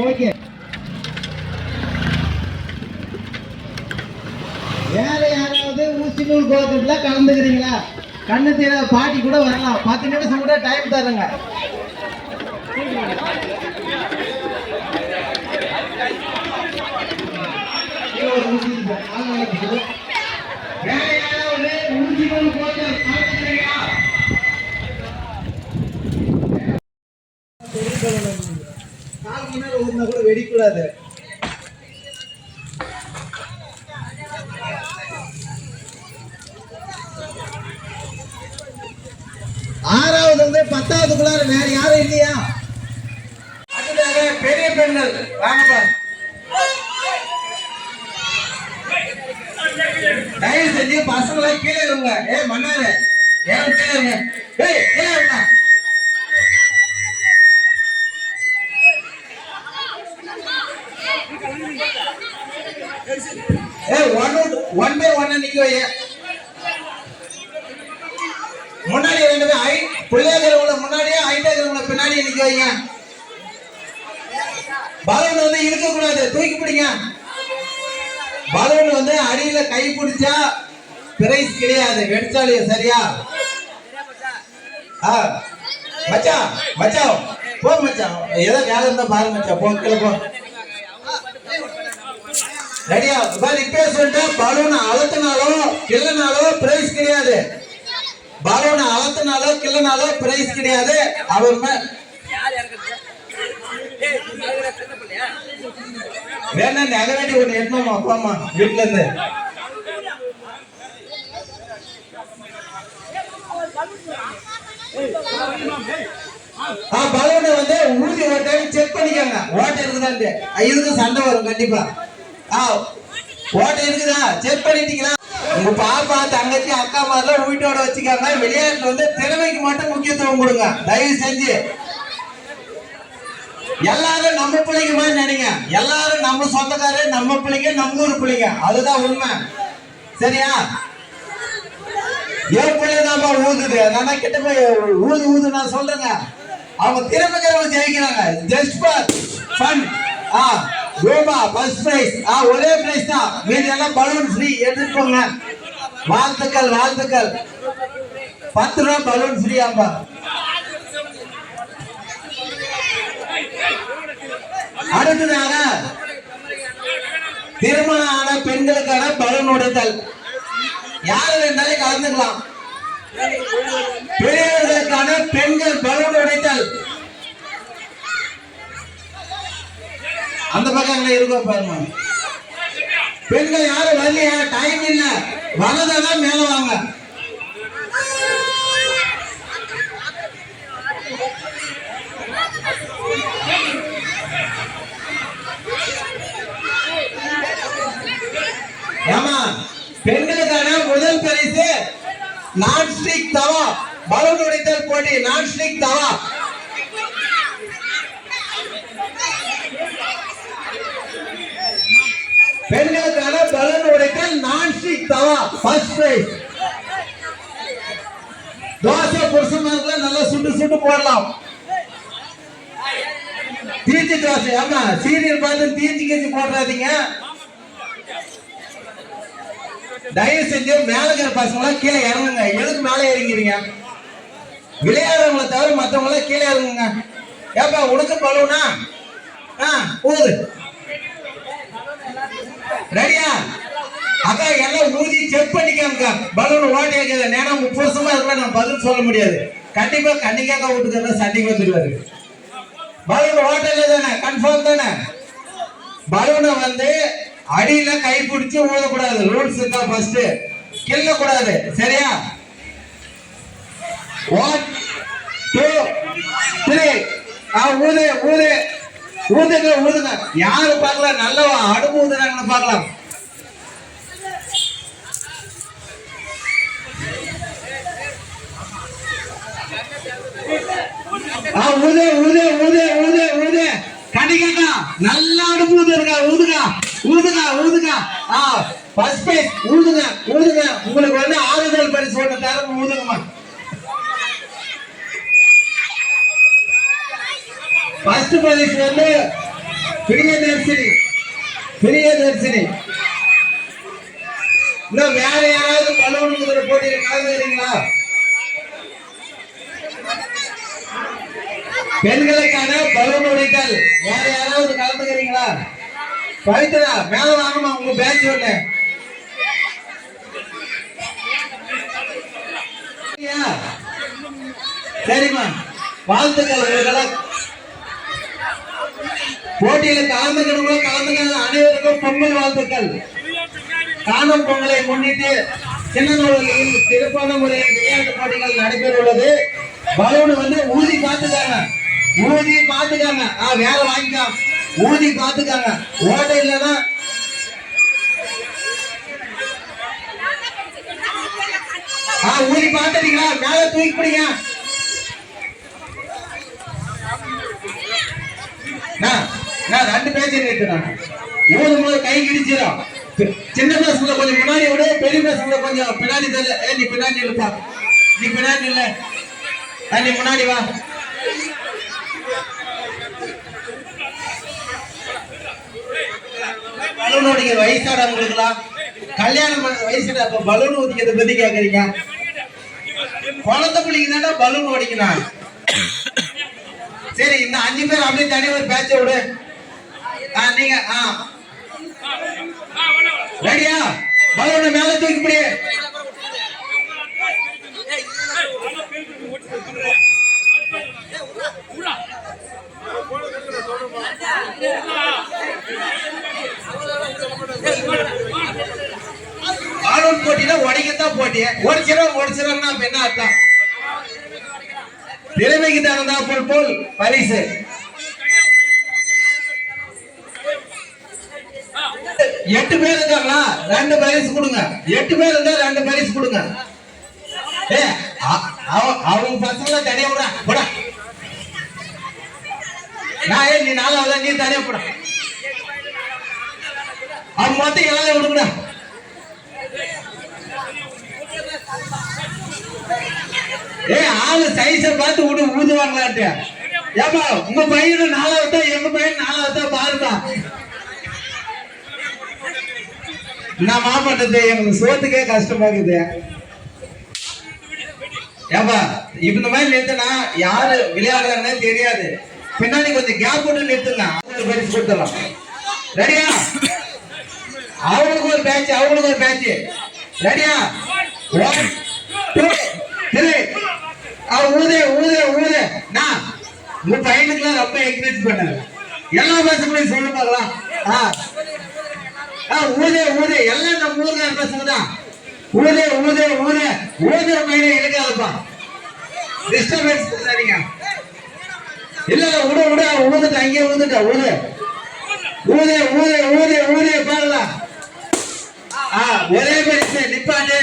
Okay. வேற யாராவது ஊசி நூல் கோலத்துல கலந்துக்கிறீங்களா? கண்ணு தெரியாத பாட்டி கூட வரலாம். 10 நிமிஷம் கூட டைம் தருங்க. வேற யாராவது ஊசி நூல் கோலத்துல கலந்துக்கிறீங்களா? கால் முன்னாடி ஊர்னா கூட வெடிக்கூடாது. ஆறாவது வந்து 10வதுக்குள்ளார வேற யாரும் இல்லையா? அதுக்காக பெரிய பெண்கள் வாங்கப்பா. தயவு செஞ்சு பசங்களை கீழே இருங்க. மன்னாரு ஏன் கீழே இருங்க. ஒன் பை ஒன் நிக்க வை. முன்னாடி ரெண்டு பேர் பிள்ளைகளை முன்னாடியே ஐட்டாக்கிறவங்களை பின்னாடி நிக்க வைங்க. பலூன் வந்து இருக்க கூடாது, தூக்கி பிடிங்க. பலூன் வந்து அடியில கை பிடிச்சா பிரைஸ் கிடையாது, வெடிச்சாலே. சரியா? மச்சான் மச்சான் போ மச்சான், ஏதோ வேலை இருந்தா பாரு மச்சான், போ கீழே போ. ரெடியா? இப்ப சொல்லிட்டு பலூன் அழுத்தினாலோ கிள்ளனாலோ பிரைஸ் கிடையாது. பலூன் அழுத்தினாலோ கிள்ளனாலோ பிரைஸ் கிடையாது. அவர் வேணா நகராட்டி ஒண்ணு எட்டணும் அப்பா அம்மா வீட்டுல இருந்து. பலூனை வந்து ஊதி ஓட்டைன்னு செக் பண்ணிக்கோங்க. ஓட்டை இருக்குதான்ட்டு. இதுக்கு சண்டை வரும் கண்டிப்பா. ஓட்டை இருக்குதா செக் பண்ணிட்டீங்களா? உங்க பாப்பா தங்கச்சி அக்கா மாதிரிலாம் வீட்டோட வச்சுக்காங்க. விளையாட்டுல வந்து திறமைக்கு மட்டும் முக்கியத்துவம் கொடுங்க தயவு செஞ்சு. எல்லாரும் நம்ம பிள்ளைங்க மாதிரி நினைங்க. எல்லாரும் நம்ம சொந்தக்காரு, நம்ம பிள்ளைங்க, நம்ம ஊர் பிள்ளைங்க. அதுதான் உண்மை. சரியா? என் பிள்ளைதான்ப்பா ஊதுது, நான் கிட்ட போய் ஊது நான் சொல்றேங்க. அவங்க திறமைக்கிறவங்க ஜெயிக்கிறாங்க. Just for fun. ரூபா ஃபர்ஸ்ட் பிரைஸ். ஒரே பிரைஸ் தான், மீதி எல்லாம் பலூன் ஃப்ரீ. எடுத்துட்டு போங்க. வாழ்த்துக்கள் வாழ்த்துக்கள். 10 ரூபா பலூன் ஃப்ரீ. ஆம்பா அடுத்ததாக திருமணம் ஆன பெண்களுக்கான பலூன் உடைத்தல். யாரு வேண்டாலும் கலந்துக்கலாம். பெரியவர்களுக்கான பெண்கள் பலூன் உடைத்தல். அந்த பக்கம் இருக்கும் பாருங்க. பெண்கள் யாரும் வரலையா? டைம் இல்ல. வரதான் மேல வாங்க. ஏமா பெண்களுக்கான முதல் பரிசு நான்ஸ்டிக் தவா பலூன் உடைத்தல் போட்டி. நான்ஸ்டிக் தவா. பெண்களுக்கான பலூன் உடைத்தல் நான்ஸ்டிக் தவா ஃபர்ஸ்ட் பிரைஸ். தோசை புருஷன்மார்களை நல்லா சுட்டு சுட்டு போடலாம். தீச்சி தோசை. ஆமா சீரியல் பார்த்து தீச்சி கீச்சி போடுறாதீங்க. தயவு செஞ்சு மேல இருக்கிற பசங்களா கீழே இறங்குங்க. எதுக்கு மேலே இறங்கிறீங்க? விளையாடுறவங்களை தவிர மற்றவங்கள கீழே இறங்குங்க. ஏப்பா உனக்கு பலூனா? ஊது. ரெடியா? அக்கா எல்லாம் ஊதி செக் பண்ணிக்காங்க. பலூன் ஓட்டை வைக்காத. நேனா 30 வருஷமா இருக்கலாம், நான் பதில் சொல்ல முடியாது. கண்டிப்பா கண்ணிக்காக்கா வீட்டுக்கு சண்டைக்கு வந்துடுவாரு. பலூன் ஓட்டையில தானே? கன்ஃபார்ம் தானே? பலூனை வந்து அடியில கை பிடிச்சு ஊதக்கூடாது. ரூல்ஸ் இருக்கா? ஃபர்ஸ்ட் கிள்ள கூடாது. சரியா? 1 2 3. ஊது ஊது ஊதுங்க ஊதுங்க. யாரு பார்க்கலாம்? நல்லவா அடுப்பு ஊதுறாங்கன்னு பார்க்கலாம். ஊதே ஊதே ஊதே ஊதே ஊதே கணிக்கா நல்லா ஊதுங்க ஊதுங்க ஊதுங்க ஊதுங்க ஃபர்ஸ்ட் பிரைஸ் ஊதுங்க ஊதுங்க உங்களுக்கு வந்து ஆறுதல் பரிசு ஒன்று தரம் ஊதுங்கம்மா ஃபர்ஸ்ட் பிரைஸ் வந்து பிரியதர்சினி இன்னும் வேற யாராவது பலூன் குதிரை போட்டியில் கலந்துக்கிறீங்களா பெண்களுக்கான பலூன் உடைத்தல் வேற யாராவது கலந்துக்கிறீங்களா பவித்ரா மேல வாங்கம்மா உங்க பேட்ச் ஒண்ணு சரிம்மா வாழ்த்துக்கள் உங்களுக்கெல்லாம் போட்டியில கலந்துக்கணும் கலந்துக்க அனைவருக்கும் பொங்கல் வாழ்த்துக்கள் காணும் பொங்கலை முன்னிட்டு சின்னநல்லூரில் சிறப்பான முறையில் விளையாட்டு போட்டிகள் நடைபெற உள்ளது பலூன் வந்து ஊதி பார்த்துக்காங்க வேலை வாங்கிக்கா ஊதி பார்த்துக்காங்க ஓட்ட இல்லைன்னா ஊதி பார்த்துட்டீங்களா மேல தூக்கி பிடிங்க ரெண்டு பேச்சு நிறுத்தினாங்க ஊதும் போது கை கிடிச்சிடும் சின்ன பசங்களை கொஞ்சம் முன்னாடி விட பெரிய பசங்களை கொஞ்சம் பின்னாடி தெரியல நீ பின்னாடி இருப்பா நீ பின்னாடி இல்ல நீ முன்னாடி வா பலூன் உடைக்கிற வயசானவங்களுக்குலாம் கல்யாணம் வயசுல அப்ப பலூன் ஊதிக்கிறத பத்தி கேக்குறீங்க குழந்தை பிள்ளைங்க தானே பலூன் உடைக்கணும் சரி இந்த 5 பேர் அப்படியே தனி ஒரு பேட்ச விடு நீங்க ரெடியா பலூனை மேல தூக்கி பிடி பலூன் போட்டினா உடைக்கத்தான் போட்டி ஒடிச்சிடும் என்ன அர்த்தம் திறமைக்கு தகுந்தா போல் பரிசு எட்டு பேர் இருக்காங்களா 2 பரிசு கொடுங்க 8 பேர் இருந்தா 2 பரிசு கொடுங்க அவங்க பசங்கள தனியா போட நீ 4ஆவது நீ தனியா போட அவங்க மொத்தம் எல்லாரும் விடுங்கடா ஆளு சைஸ பார்த்து விடு ஊதுவாங்களாட்டு ஏமா உங்க பையன் 4ஆவது எங்க பையன் 4ஆவது பாருமா நான் மாப்பட்டது எங்களுக்கு சோத்துக்கே கஷ்டமா இருக்குது ஏப்பா இந்த மாதிரி நிறுத்தினா யாரு விளையாடுறாங்கன்னு தெரியாது பின்னாடி கொஞ்சம் கேப் போட்டு நிறுத்துங்க அவங்களுக்கு பரிசு கொடுத்துடலாம் ரெடியா அவங்களுக்கு ஒரு பேட்ச் ரெடியா 1 2 3 ஊதே நான் உங்க பையனுக்குலாம் ரொம்ப என்கரேஜ் பண்ணாரு எல்லா பசங்களையும் சொல்லு பார்க்கலாம் ஊதே எல்லாம் நம்ம ஊருக்கார பசங்க தான் ஊதே மைனை இருக்காதுப்பா டிஸ்டர்பன்ஸ் பண்ணாதீங்க இல்ல ஊதுட்டு அங்கேயே ஊதுட்டா ஊதே பாடலாம் ஒரே பரிசு நிப்பாட்டு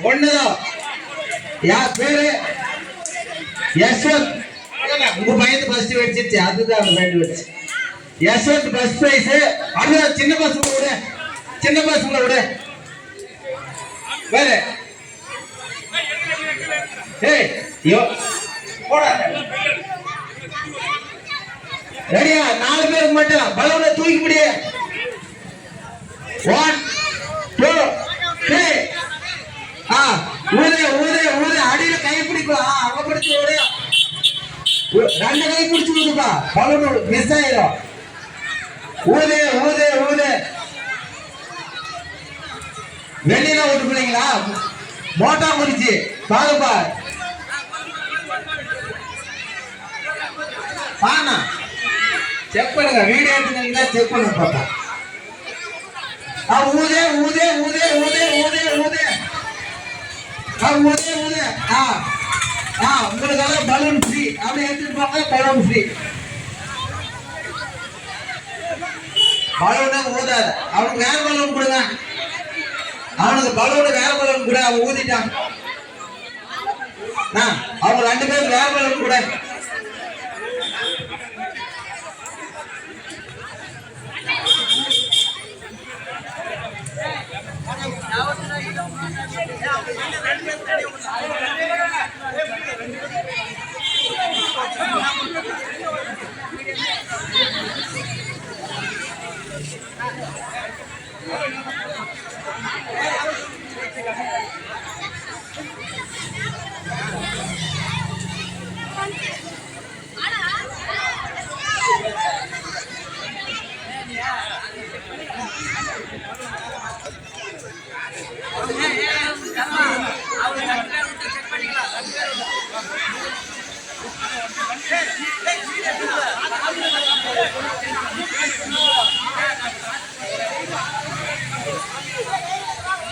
ஒண்ணுதான் யார் பேரு யஸ்வந்த் உங்க பையன் ஃபர்ஸ்ட் வெடிச்சிருச்சு அதுதான் அந்த பையன் வெடிச்சு யஸ்வந்த் ஃபர்ஸ்ட் பிரைஸ் அதுதான் சின்ன பசங்களை விடு வேற ரெடியா 4 பேருக்கு மட்டும் பலூனை தூக்கி பிடி 1 2 3 ஊதே அடியில கை பிடிக்கும் அங்க பிடிச்சு ஓடு 2 கை பிடிச்சு விடுப்பா பலூன் மிஸ் ஆயிடும் ஊதே வெளியில ஓட்டு பிள்ளைங்களா மோட்டா முடிச்சு பாருப்பா பானா செக் பண்ணுங்க வீடியோ எடுத்துனீங்கன்னா செக் பண்ணுங்க பாப்பா ஊதே உங்களுக்கெல்லாம் பலூன் ஃப்ரீ அப்படி எடுத்துட்டு போங்க பலூன் ஃப்ரீ பலூனை ஊதாது அவனுக்கு வேற பலூன் கொடுங்க அவனுக்கு பலூன் வேற பலூன் கூட அவன் ஊதிட்டான் அவங்க 2 பேரும் வேற கூட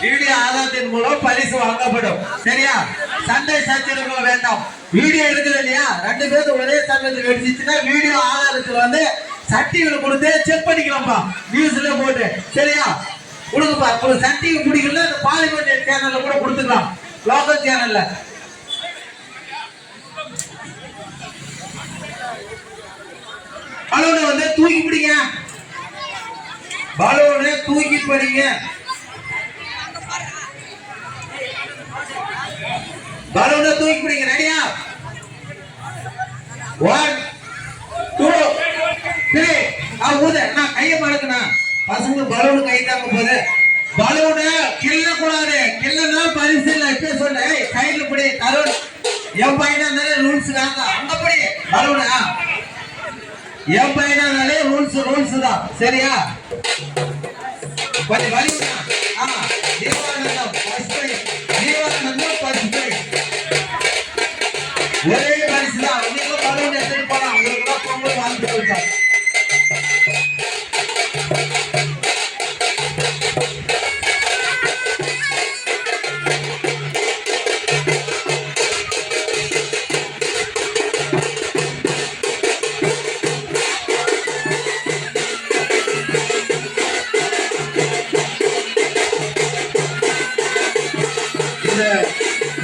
வீடியோ ஆதாரத்தின் மூலம் பரிசு வழங்கப்படும். சரியா? சண்டை சச்சரவுகள் வேண்டாம். வீடியோ எடுக்குது இல்லையா, 2 பேரும் ஒரே சமயத்தில் வெடிச்சுன்னா வீடியோ ஆதாரத்தில் சர்டிபிகேட் கொடுத்து செக் பண்ணிக்கலாம்ப்பா, நியூஸ்ல போட்டு. சரியா? கொடுங்கப்பா. ஒரு சர்டிபிகேட் பிடிக்கல பார்லிமெண்ட் சேனல்ல கூட கொடுத்துக்கலாம், லோக்கல் சேனல்ல. பலூனை தூக்கி பிடிங்க, பலூனை தூக்கி பிடிங்க. பலூனை தூக்கி பிடிங்க. ரெடியா? 1 2 3. நான் கையை மடக்குனா பசங்க பலூனு கை தாங்க போது. பலூனை கிள்ள கூடாது, கிள்ளனா பரிசு இல்லை. இப்ப சொல்ல கையில பிடி. தருண் என் பையனா இருந்தாலே ரூல்ஸ் தாங்க. அங்க பிடி பலூனா. என் பையனா இருந்தாலே ரூல்ஸ் தான். சரியா? கொஞ்சம் வலி. ஆமா, Devananda first prize, Devananda first prize. ஒரே பரிசு தான். நீங்க பலூன் எடுத்துட்டு போலாம், உங்களுக்கு பொங்கல் வாங்கி கொடுத்தோம்.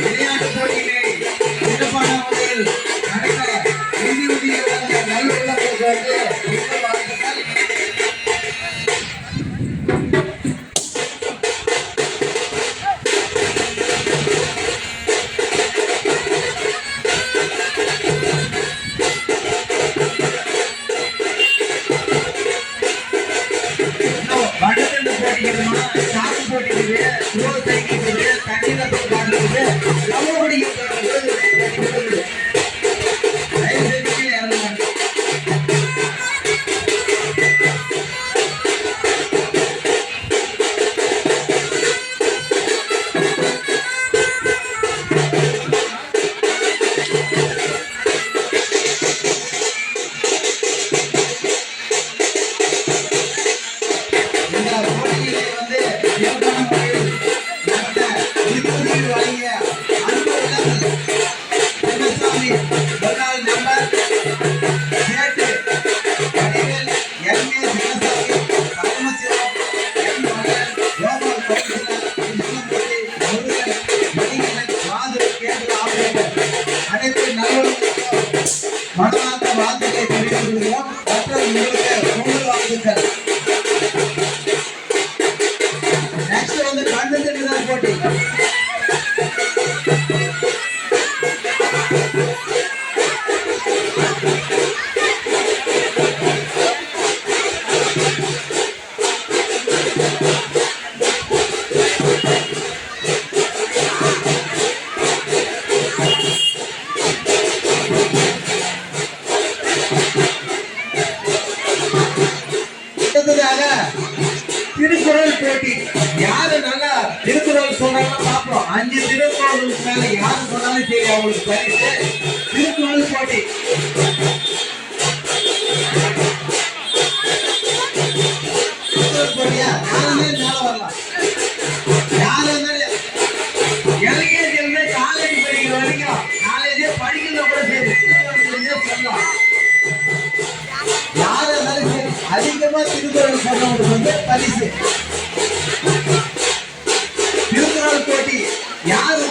விளையாட்டு போட்டியிலே சிறப்பான முறையில் நடக்க நிதி நல்ல வடக்கு போட்டிக்கிறோமா, சாக்கு போட்டிக்கிறது, ரோடு தைக்கிறது, தண்ணீர் பாடுறது, லவபடி அனைத்து நல்லவர்களுக்கும் மனமார்ந்த வாழ்த்துக்களை தெரிவித்துக் கொள்கிறோம். மற்றும் உங்களுக்கு பொங்கல் வாழ்த்துக்கள். நெக்ஸ்ட் கண்ணு திண்டுதல் போட்டி. திருக்குறள் போட்டி. யாரு நல்லா திருக்குறள் சொல்றாங்க பாப்போம். 5 திருக்குறளுக்கு மேல யாரு சொன்னாலும் சரி, அவங்களுக்கு பரிசு. திருக்குறள் போட்டி. போட்டியா? யாருமே மேல வரலாம். யாரு எல்கேஜி இருந்து காலேஜ் படிக்கிற வரைக்கும், காலேஜே படிக்கிறத கூட சரி சொல்லலாம். யாரு இருந்தாலும் சரி, அதிகமா திருக்குறள் சொன்னவங்களுக்கு பரிசு. திருக்குறள் போட்டி யாரு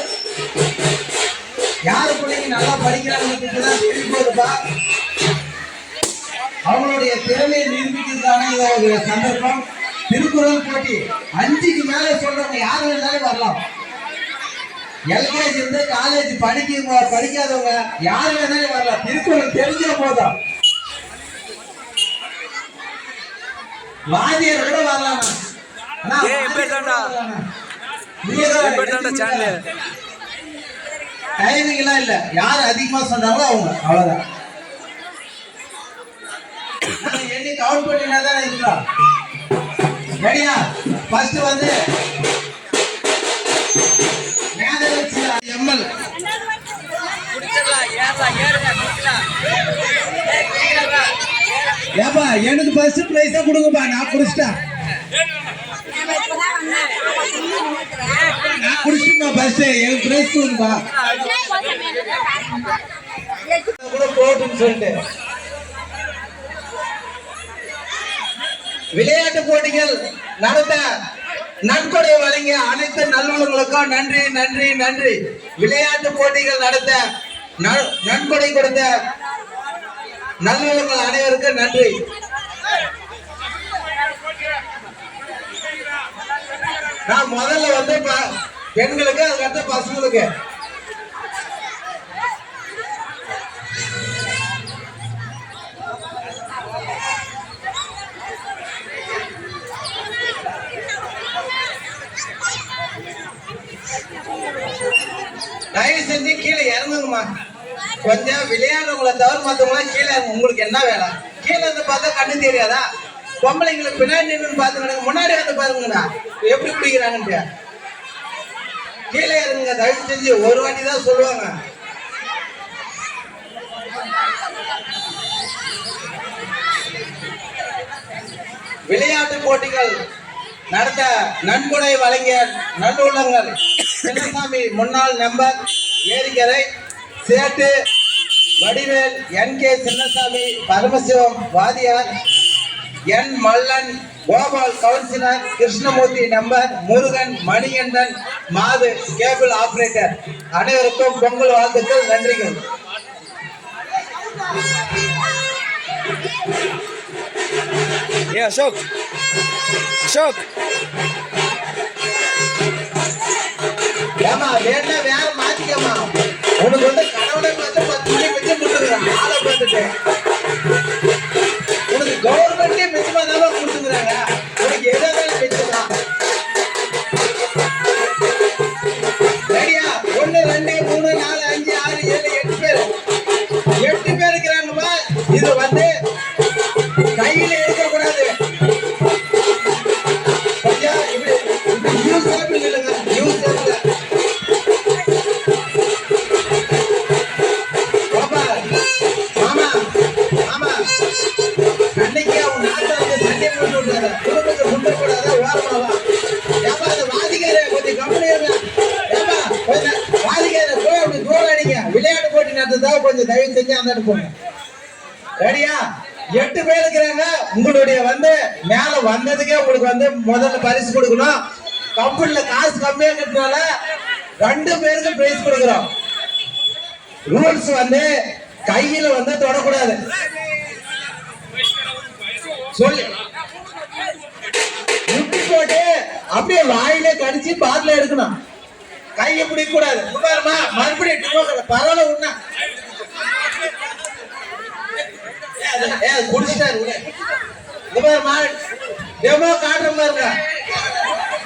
உங்களுடைய திறமையை நிரூபிக்கிறதுக்கான ஒரு சந்தர்ப்பம். திருக்குறள் போட்டி 5க்கு மேல சொல்றவங்க யாரு வேணாலும் வரலாம். எல்கேஜி இருந்து காலேஜ் படிக்காதவங்க யாரு வேணாலும் வரலாம். திருக்குறள் தெரிஞ்ச போதும். வாத்தியர் கூட வரலாம். டைமிங் எல்லாம் இல்ல, யாரு அதிகமா சொன்னாங்களோ அவங்க, அவ்வளவுதான். எண்ணி கவுண்ட் பண்ணினா தான் இருக்கலாம். ரெடியா? ஃபர்ஸ்ட் வந்து எம்எல் ஏப்பா எனக்கு ஃபர்ஸ்ட் பிரைஸா கொடுங்கப்பா. நான் குடிச்சிட்டேன், நான் குடிச்சிட்டேன். ஃபர்ஸ்ட் எனக்கு பிரைஸ் கொடுங்கப்பா கூட போட்டுன்னு சொல்லிட்டு. விளையாட்டு போட்டிகள் நடத்த நன்கொடை வழங்கிய அனைத்து நல்லுள்ளங்களுக்கும் நன்றி நன்றி நன்றி. விளையாட்டு போட்டிகள் நடத்த நன்கொடை கொடுத்த நல்லுள்ளங்கள் அனைவருக்கும் நன்றி. நான் முதல்ல வந்து பெண்களுக்கு, அதுக்கடுத்த பசங்களுக்கு. தயவு செஞ்சு கீழே இறங்குங்கம்மா. கொஞ்சம் விளையாடுறவங்களை தவிர மற்றவங்கள கீழே இறங்க. உங்களுக்கு என்ன வேலை? கீழே இருந்து பார்த்தா கண்ணு தெரியாதா? பொம்பளைங்களுக்கு பின்னாடி நின்று பார்த்து முன்னாடி வந்து பாருங்கண்ணா எப்படி பிடிக்கிறாங்கன்ட்டு. கீழே இறங்குங்க தயவு செஞ்சு. ஒரு வாட்டி தான் சொல்லுவாங்க. விளையாட்டு போட்டிகள் நடத்த நன்கொடை வழங்கிய நல்லுள்ளங்கள் சின்னசாமி முன்னாள் நம்பர், ஏரிக்கரை, சேட்டு, வடிவேல், NK சின்னசாமி, பரமசிவம் வாதியார், N Mallan, Gopal councillor, Krishnamoorthy number, Murugan, Manikandan, Mathu cable operator அனைவருக்கும் பொங்கல் வாழ்த்துக்கள், நன்றிகள். அசோக் அசோக் ஏமா வேணா வேற மாத்திக்கமா. உனக்கு வந்து கடவுளை பார்த்து 10 மணி மிச்ச கொடுத்துருக்காங்க. ஆளை பார்த்துட்டு உனக்கு கவர்மெண்டே மிச்சமா தான் கொடுத்துருக்காங்க. உனக்கு எதாவது மிச்சம். ரெடியா? 1 2 3 4 5 6 7 8 பேர், 8 பேர் இருக்கிறாங்கம்மா. இது வந்து கையில எடுக்கக்கூடாது. விளையாட்டு போட்டி நடத்துறதா கொஞ்சம் தயவு செஞ்சு அந்த போங்க. ரெடியா? 8 பேர் இருக்கிறாங்க. உங்களுடைய வந்து மேல வந்ததுக்கே உங்களுக்கு வந்து முதல்ல பரிசு கொடுக்கணும். கம்பெனில காசு கம்மியா இருக்கிறதுனால 2 பேருக்கு பிரைஸ் கொடுக்கிறோம். ரூல்ஸ் வந்து கையில வந்து தொடக்கூடாது. சொல்லு முட்டி போட்டு அப்படியே வாயில கடிச்சு பாட்டில எடுக்கணும். கையை பிடிக்க கூடாது. மறுபடியும் பரவாயில்ல உண்ணா குடிச்சிட்டாரு. டெமோ காட்டுற பாருங்க.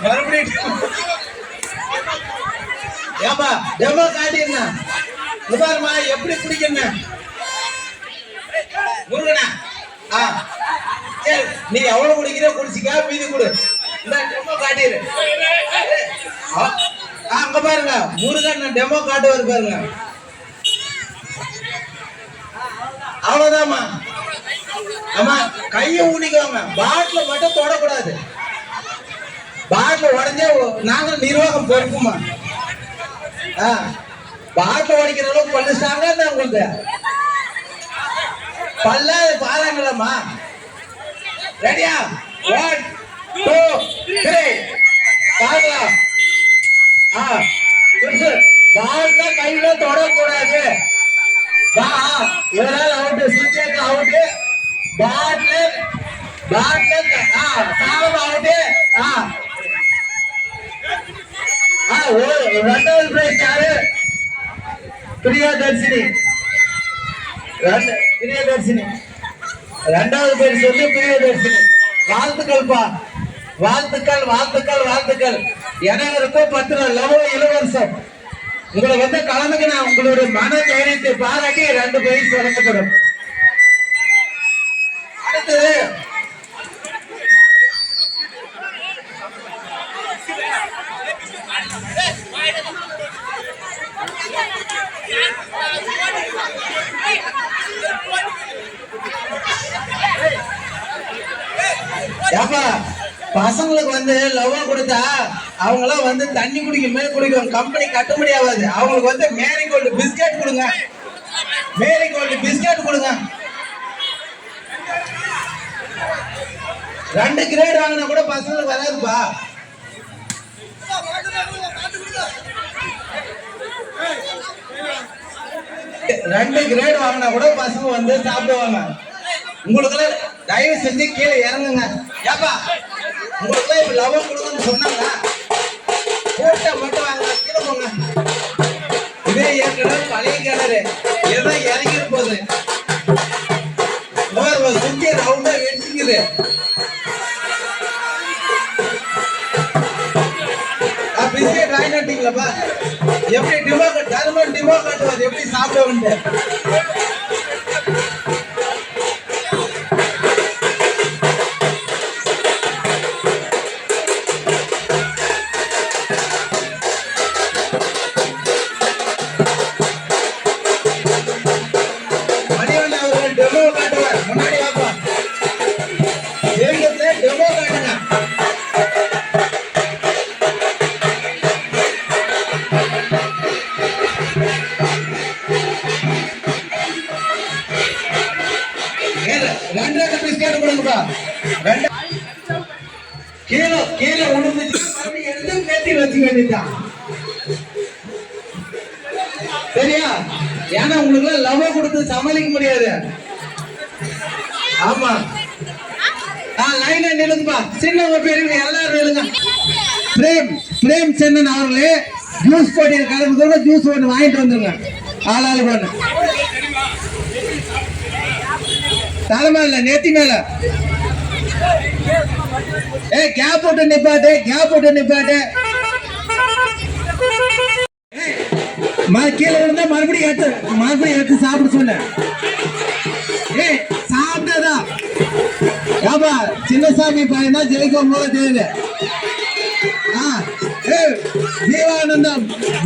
மறுபடியும் ஏப்பா டெமோ காட்டிருந்தா பாருமா எப்படி பிடிக்கணும். முருகனா சரி, நீ எவ்வளவு குடிக்கிற குடிச்சிக்கா, மீதி கொடு. இந்த டெமோ காட்டிடு. அங்க பாருங்க முருகன் டெமோ காட்டுவாரு பாருங்க. அவ்வளவுதான்மா. ஆமா, கையை ஊனிக்கோங்க. பாட்டில மட்டும் தொடக்கூடாது. பாட்டில உடஞ்சே நாங்க நிர்வாகம் பொறுப்புமா. பாட்டில உடைக்கிற அளவுக்கு பல்லு ஸ்ட்ராங்கா உங்களுக்கு பல்ல பாருங்களம்மா. ரெடியா? 1 2 3 பாருங்களா. பால்ல கையில தொடக்கூடாது. ஒரு ஆள் அவுட், சுத்தேக்கு அவுட். பாட்டில் பாட்டில் சாதமாகட்டு ரெண்டாவது பிரைஸ் யாரு? பிரியதர்ஷினி. பிரியதர்ஷினி ரெண்டாவது பேர் சொல்லி பிரியதர்ஷினி. வாழ்த்துக்கள்ப்பா, வாழ்த்துக்கள் வாழ்த்துக்கள் வாழ்த்துக்கள். எனவருக்கும் 10 லவ் இலவசம். உங்களை வந்து கலந்துக்கு நான் உங்களுடைய மன தைரியத்தை பாராட்டி 2 பிரைஸ் வழங்கப்படும். அடுத்தது பசங்களுக்கு வந்து லவ்வா கொடுத்தா அவங்களாம் வந்து தண்ணி குடிக்கும் கம்பெனி கட்டுப்படி ஆகாது. அவங்களுக்கு வந்து மேரிகோல்டு பிஸ்கட் கொடுங்க, மேரிகோல்டு பிஸ்கட் கொடுங்க. 2 கிரேட் வாங்கினா கூட பசங்களுக்கு வராதுப்பா. ரெண்டு கிரேட் வாங்கினா கூட பசங்க வந்து சாப்பிடுவாங்க. உங்களுக்கு தயவு செஞ்சு கீழே இறங்குங்க. ஏப்பா உங்களுக்கு இப்ப லவ் கொடுங்கன்னு சொன்னாங்க, போட்ட மட்டும் வாங்க, கீழே போங்க. இதே ஏற்கனவே பழைய கிணறு ஏதோ இறங்கிட்டு போகுது, சுத்தி ரவுண்டா வெடிச்சுக்குது. பிஸ்கெட் வாங்கிட்டீங்களப்பா, எப்படி டிமோ காட்டுவாது, எப்படி சாப்பிடுவோம். கீழே உழுந்துச்சு எடுத்து கட்டி வச்சுக்க வேண்டியதான். சரியா? ஏன்னா உங்களுக்கு லவ் கொடுத்து சமாளிக்க முடியாது. ஆமா, லைனா நிலுங்கப்பா. சின்னவங்க பெரியவங்க எல்லாரும் நிலுங்க. பிரேம் சென்னன் அவர்களே ஜூஸ் போட்டி கலந்து ஜூஸ் ஒன்று வாங்கிட்டு வந்துருங்க. ஆளாளுக்கு ஒன்று. தலைமை இல்ல, நெத்தி மேல. கேப் போட்டு நிப்பாட்டு. கீழே இருந்தா மறுபடியும் எடுத்து சாப்பிட சொன்னேன். சாப்பிட்டதா ஏப்பா சின்னசாமி பையன் தான் ஜெயிக்கும் போது தெரியுது.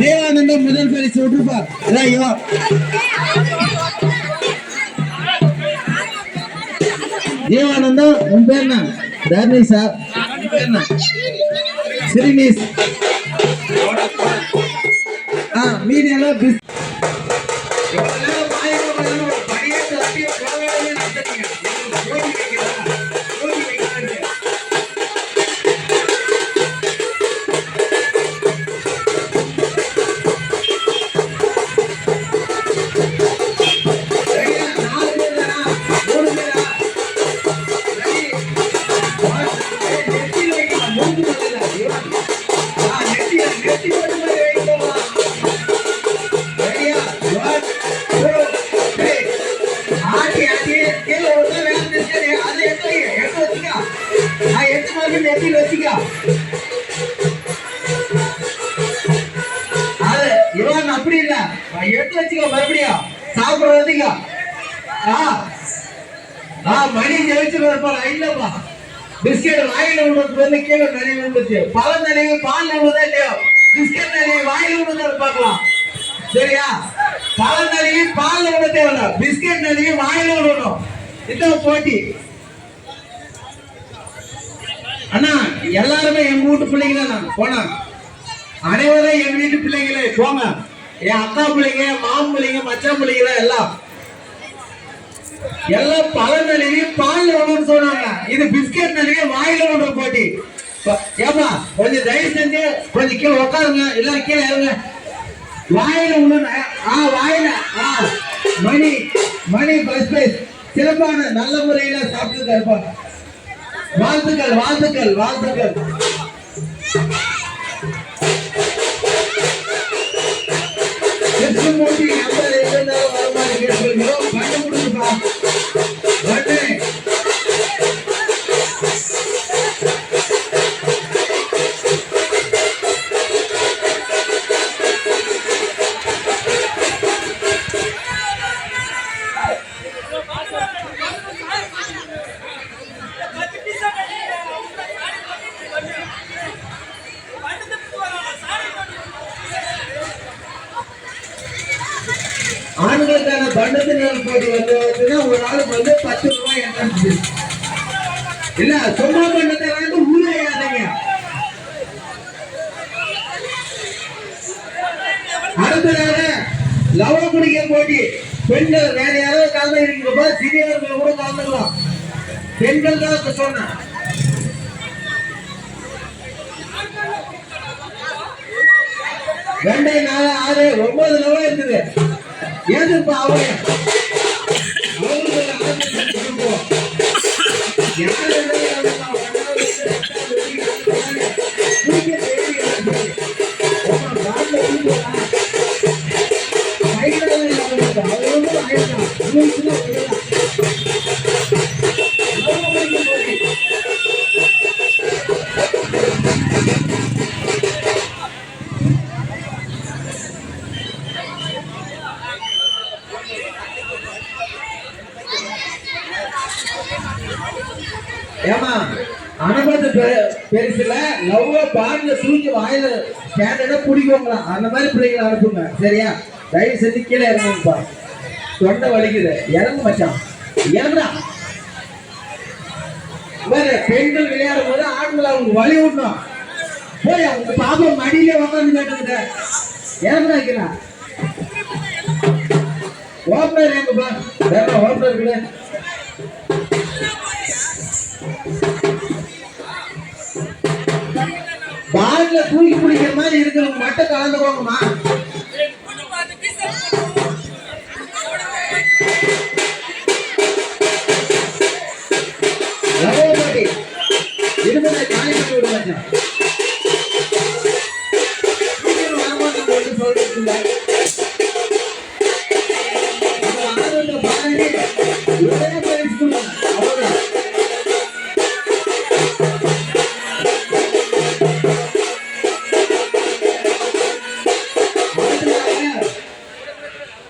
தேவானந்தம் முதல் பரிசு விட்டுருப்பா. தேவானந்தம் உன் பேர் என்ன? தர்னீஷா. ஸ்ரீனிஸ். மீடியெல்லாம் அப்படி இல்ல, எடுத்து வச்சுக்கோ. மறுபடியும் சாப்பிடுறதுக்கு மணி ஜெயிச்சு வரப்பா. இல்லப்பா பிஸ்கெட் வாயில விடுறது வந்து கீழே நிறைய விழுந்துச்சு. பழம் நிறைய பால் விழுதா இல்லையோ, பிஸ்கெட் நிறைய வாயில விழுந்தா பார்க்கலாம். சரியா? பழம் நிறைய பால் விட தேவையில்ல, பிஸ்கெட் நிறைய வாயில விடணும். இதான் போட்டி. அண்ணா எல்லாருமே எங்க வீட்டு பிள்ளைங்க தான் போனா, அனைவரும் எங்க வீட்டு பிள்ளைங்களே போங்க. என் அக்கா பிள்ளைங்க, மாமன் பிள்ளைங்க, மச்சான் பிள்ளைங்க எல்லாம் பழம் நழுவி பால் விடணும்னு சொன்னாங்க. இது பிஸ்கெட் நழுவி வாயில விடுற போட்டி. ஏமா கொஞ்சம் தயவு செஞ்சு கொஞ்சம் கீழே உட்காருங்க, எல்லாரும் கீழே இறங்க. வாயில விடணும். வாயில மணி ஃபர்ஸ்ட் பிரைஸ் சிறப்பான நல்ல முறையில சாப்பிட்டு இருப்பாங்க. வாழ்த்துக்கள் வாழ்த்துக்கள் வாழ்த்துக்கள். கிருஷ்ணமூர்த்தி நம்பர் இருந்தாலும் வருமாறு கேட்டுக்கிறோம். பண்ண முடியுமா பண்ணு. ஆண்களுக்கான பண்டத்தினர் போட்டி வந்து ஒரு நாளுக்கு வந்து 10 ரூபாய் என்ட்ரன்ஸ். இல்ல சும்மா பண்டத்தை வாங்கி ஊழையாதீங்க. அடுத்ததாக லவ குடிக்க போட்டி. பெண்கள் வேற யாராவது கலந்து இருக்கிறப்ப சிறியவர்கள் கூட கலந்துக்கலாம். பெண்கள் தான் சொன்ன. ரெண்டு 4 6 9 லவ இருக்குது. ஏதுப்பா அவங்க ஏமா அனுமதி பெருசுல லவ்வ பாடல தூக்கி வாயில ஸ்டாண்டர்டா பிடிக்குங்களா அந்த மாதிரி பிள்ளைங்களை அனுப்புங்க. சரியா? தயவு செஞ்சு கீழே இறங்குப்பா. தொண்டை வலிக்குது. இறங்கு மச்சான் இறங்குறா. பெண்கள் விளையாடும் போது ஆண்களை அவங்க வழி விடணும். போய் அவங்க பாப்பா மடியில உட்காந்து கேட்டுக்கிட்ட இறங்குறா வைக்கிறா. ஓப்பனர் எங்கப்பா வேற ஓப்பனர் விட. பால்ல தூக்கி பிடிக்கிற மாதிரி இருக்கிறவங்க மட்டும் கலந்துக்கோங்கம்மா. இருபது காலி பண்ணி விட மாட்டேன். சொல்லிட்டு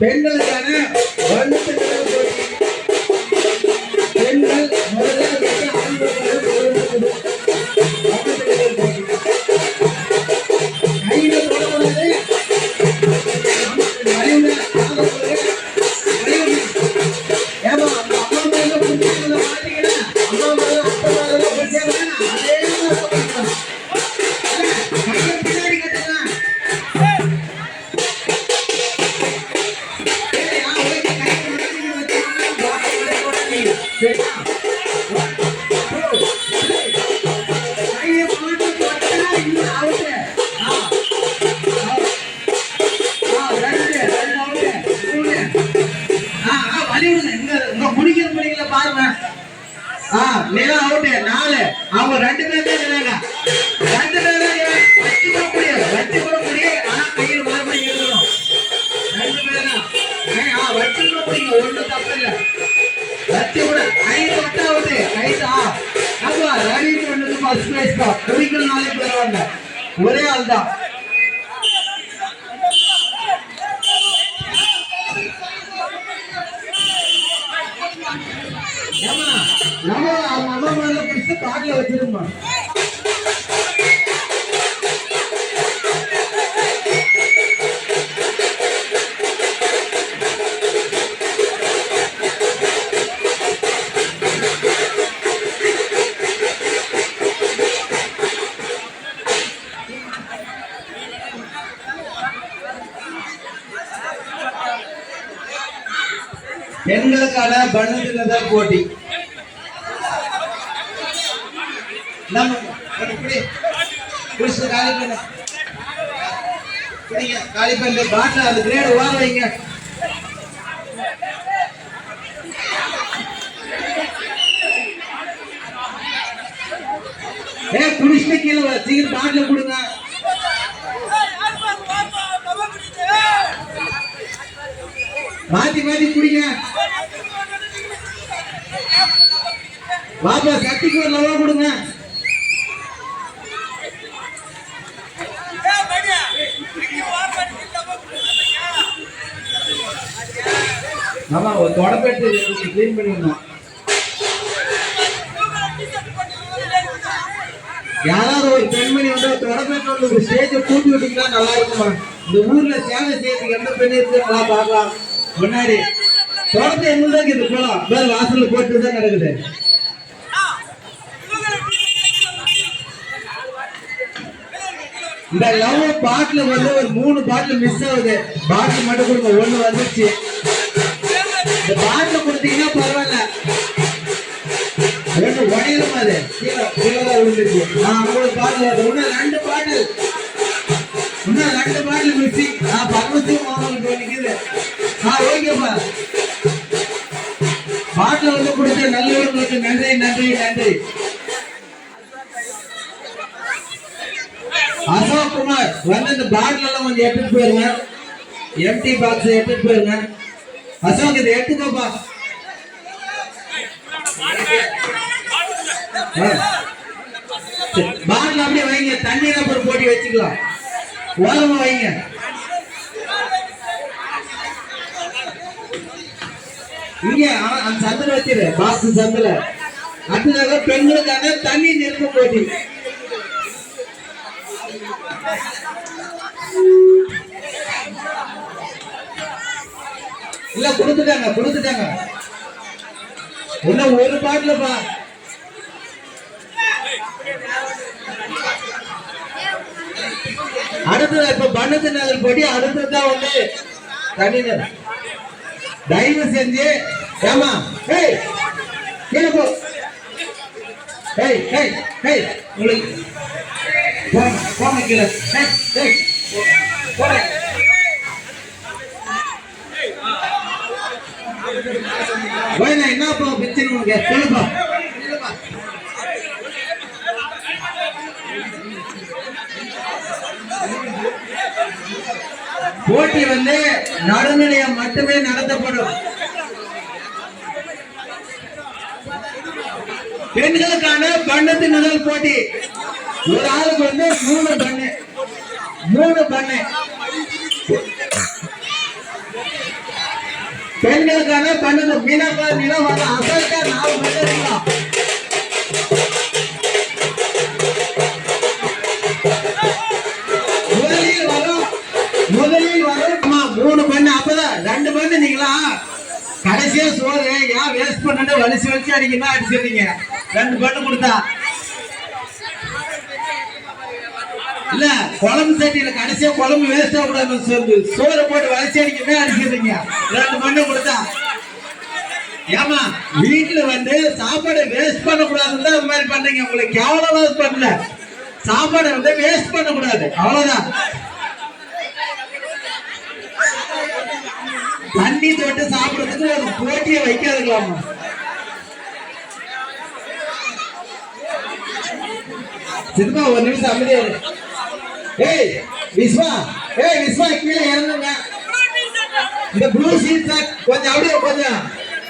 பெண்களுக்கான வண்ணத்தினர் போட்டி. பெண்கள் முதல்ல கையில போடக்கூடாது. ஏமா அம்மா மேல புடிச்சீங்களா மாட்டீங்களா? அம்மா மேல அப்பா மேல புடிச்சீங்களா? அதே மாதிரி பின்னாடி கட்டுங்க. அவங்க 2 பேர் தான் இருந்தாங்க. 2 பேரும் வச்சு கூட முடியாது. வச்சு கூட முடியாது. ஆனா கையில் மறுபடி இருக்கணும். 2 பேர் தான் வச்சு கூட முடியும். ஒன்றும் தப்பு இல்லை. வச்சு கூட கை தொட்டா அவுட்டு. கை தான் ஆமா ரவி ஒன்றுக்கு ஃபர்ஸ்ட் பிரைஸ் தான். குறிக்கல் 4 பேர் வந்த ஒரே ஆள் தான். நம்ம அவங்க அம்மா மேல பிடிச்சு காட்டுல வச்சிருமா. பெண்களுக்கான பண்டத்தினர் போட்டி. நம்ம காலி பண்ண பாட்டில் அது கிரேடு வாங்க வைங்க. குடிச்சிட்டு கீழே சீக்கிரம் பாட்டில கொடுங்க. மாத்தி மாத்தி குடிங்க. வாப்பா சட்டிக்கு ஒரு லவா கொடுங்க. ஆமா ஒரு தொடப்பெட்டு கிளீன் பண்ணிடணும். யாராவது ஒரு பெண்மணி வந்து தொடப்பெட்டு வந்து ஒரு ஸ்டேஜ கூட்டி விட்டீங்கன்னா நல்லா இருக்குமா? இந்த ஊர்ல சேவை செய்யறதுக்கு எந்த பெண் இருக்குங்களா பார்க்கலாம். முன்னாடி தொடப்பை எங்கதான் இது போலாம் வேற வாசல்ல போட்டு தான் நடக்குது. இந்த லவ் பாட்டில வந்து ஒரு 3 பாட்டில் மிஸ் ஆகுது. பாட்டில் மட்டும் கொடுங்க. 1 வந்துச்சு. இந்த பாட்டில் கொடுத்தீங்கன்னா பரவாயில்ல. 1 உடையிலும் அது கீழே விழுந்துச்சு. 50 பாட்டில் இன்னும் 2 பாட்டில் மிஸ்ஸிங். பரமத்தும் மாமனுக்கு நிக்குது. ஓகேப்பா. பாட்டில் வந்து கொடுத்த நல்லவர்களுக்கு நன்றி நன்றி நன்றி. அசோக் குமார் வந்து இந்த பாட்டில் எல்லாம் கொஞ்சம் எடுத்துட்டு போயிருங்க. எம்டி பாக்ஸ் எடுத்துட்டு போயிருங்க. அசோக் இதை எடுத்துக்கோப்பா. பாட்டில் அப்படியே வைங்க. தண்ணீர் அப்புறம் போட்டி வச்சுக்கலாம். ஓரமா வைங்க. இங்க அந்த சந்தில வச்சிரு. பாக்ஸ் சந்தில அடுத்ததாக பெண்களுக்கான தண்ணி நிறுத்த போட்டி. இல்ல கொடுத்துட்டாங்க. இன்னும் 1 பாட்டிலப்பா. அடுத்தது இப்ப பண்ணத்து நகர் போட்டி. அடுத்ததான் வந்து தண்ணீர். தயவு செஞ்சு ஏமா கீழே போ. உங்களுக்கு போங்க கீழே. என்னப்பா பிரச்சனை உனக்கு சொல்லுப்பா. போட்டி வந்து நடுநிலையம் மட்டுமே நடத்தப்படும். பெண்களுக்கான பண்ணத்து முதல் போட்டி. ஒரு ஆளுக்கு வந்து 3 பண்ணு. பெண்களுக்கான பண்ணது மீனப்பா நிலவாத அசல்கா 4 பண்ணீங்களா? முதலில் வரும் 3 பண்ணு. அப்பதான் 2 பண்ணு நீங்களா கடைசியா சோறு ஏன் வேஸ்ட் பண்ண வலிச்சு அடிக்கணும் அடிச்சிருக்கீங்க. 2 பண்ணு கொடுத்தா இல்ல குழம்பு சட்டியில கடைசியா குழம்பு வேஸ்ட் ஆகக்கூடாது. சோறு போட்டு வலிச்சு அடிக்கணும் அடிச்சிருக்கீங்க. 2 பண்ணு கொடுத்தா ஏமா வீட்டுல வந்து சாப்பாடு வேஸ்ட் பண்ணக்கூடாதுன்னு தான் இந்த மாதிரி பண்றீங்க. உங்களுக்கு கேவலமா பண்ணல. சாப்பாடு வந்து வேஸ்ட் பண்ணக்கூடாது அவ்வளவுதான். தண்ணி தொட்டு சாப்பிடுறதுக்கு ஒரு போட்டியை வைக்காதுங்களாமா. சித்தப்பா 1 நிமிஷம் அமைதியா இரு. விஸ்வா கீழே இறங்குங்க. இந்த ப்ளூ சீட் கொஞ்சம் அப்படியே கொஞ்சம்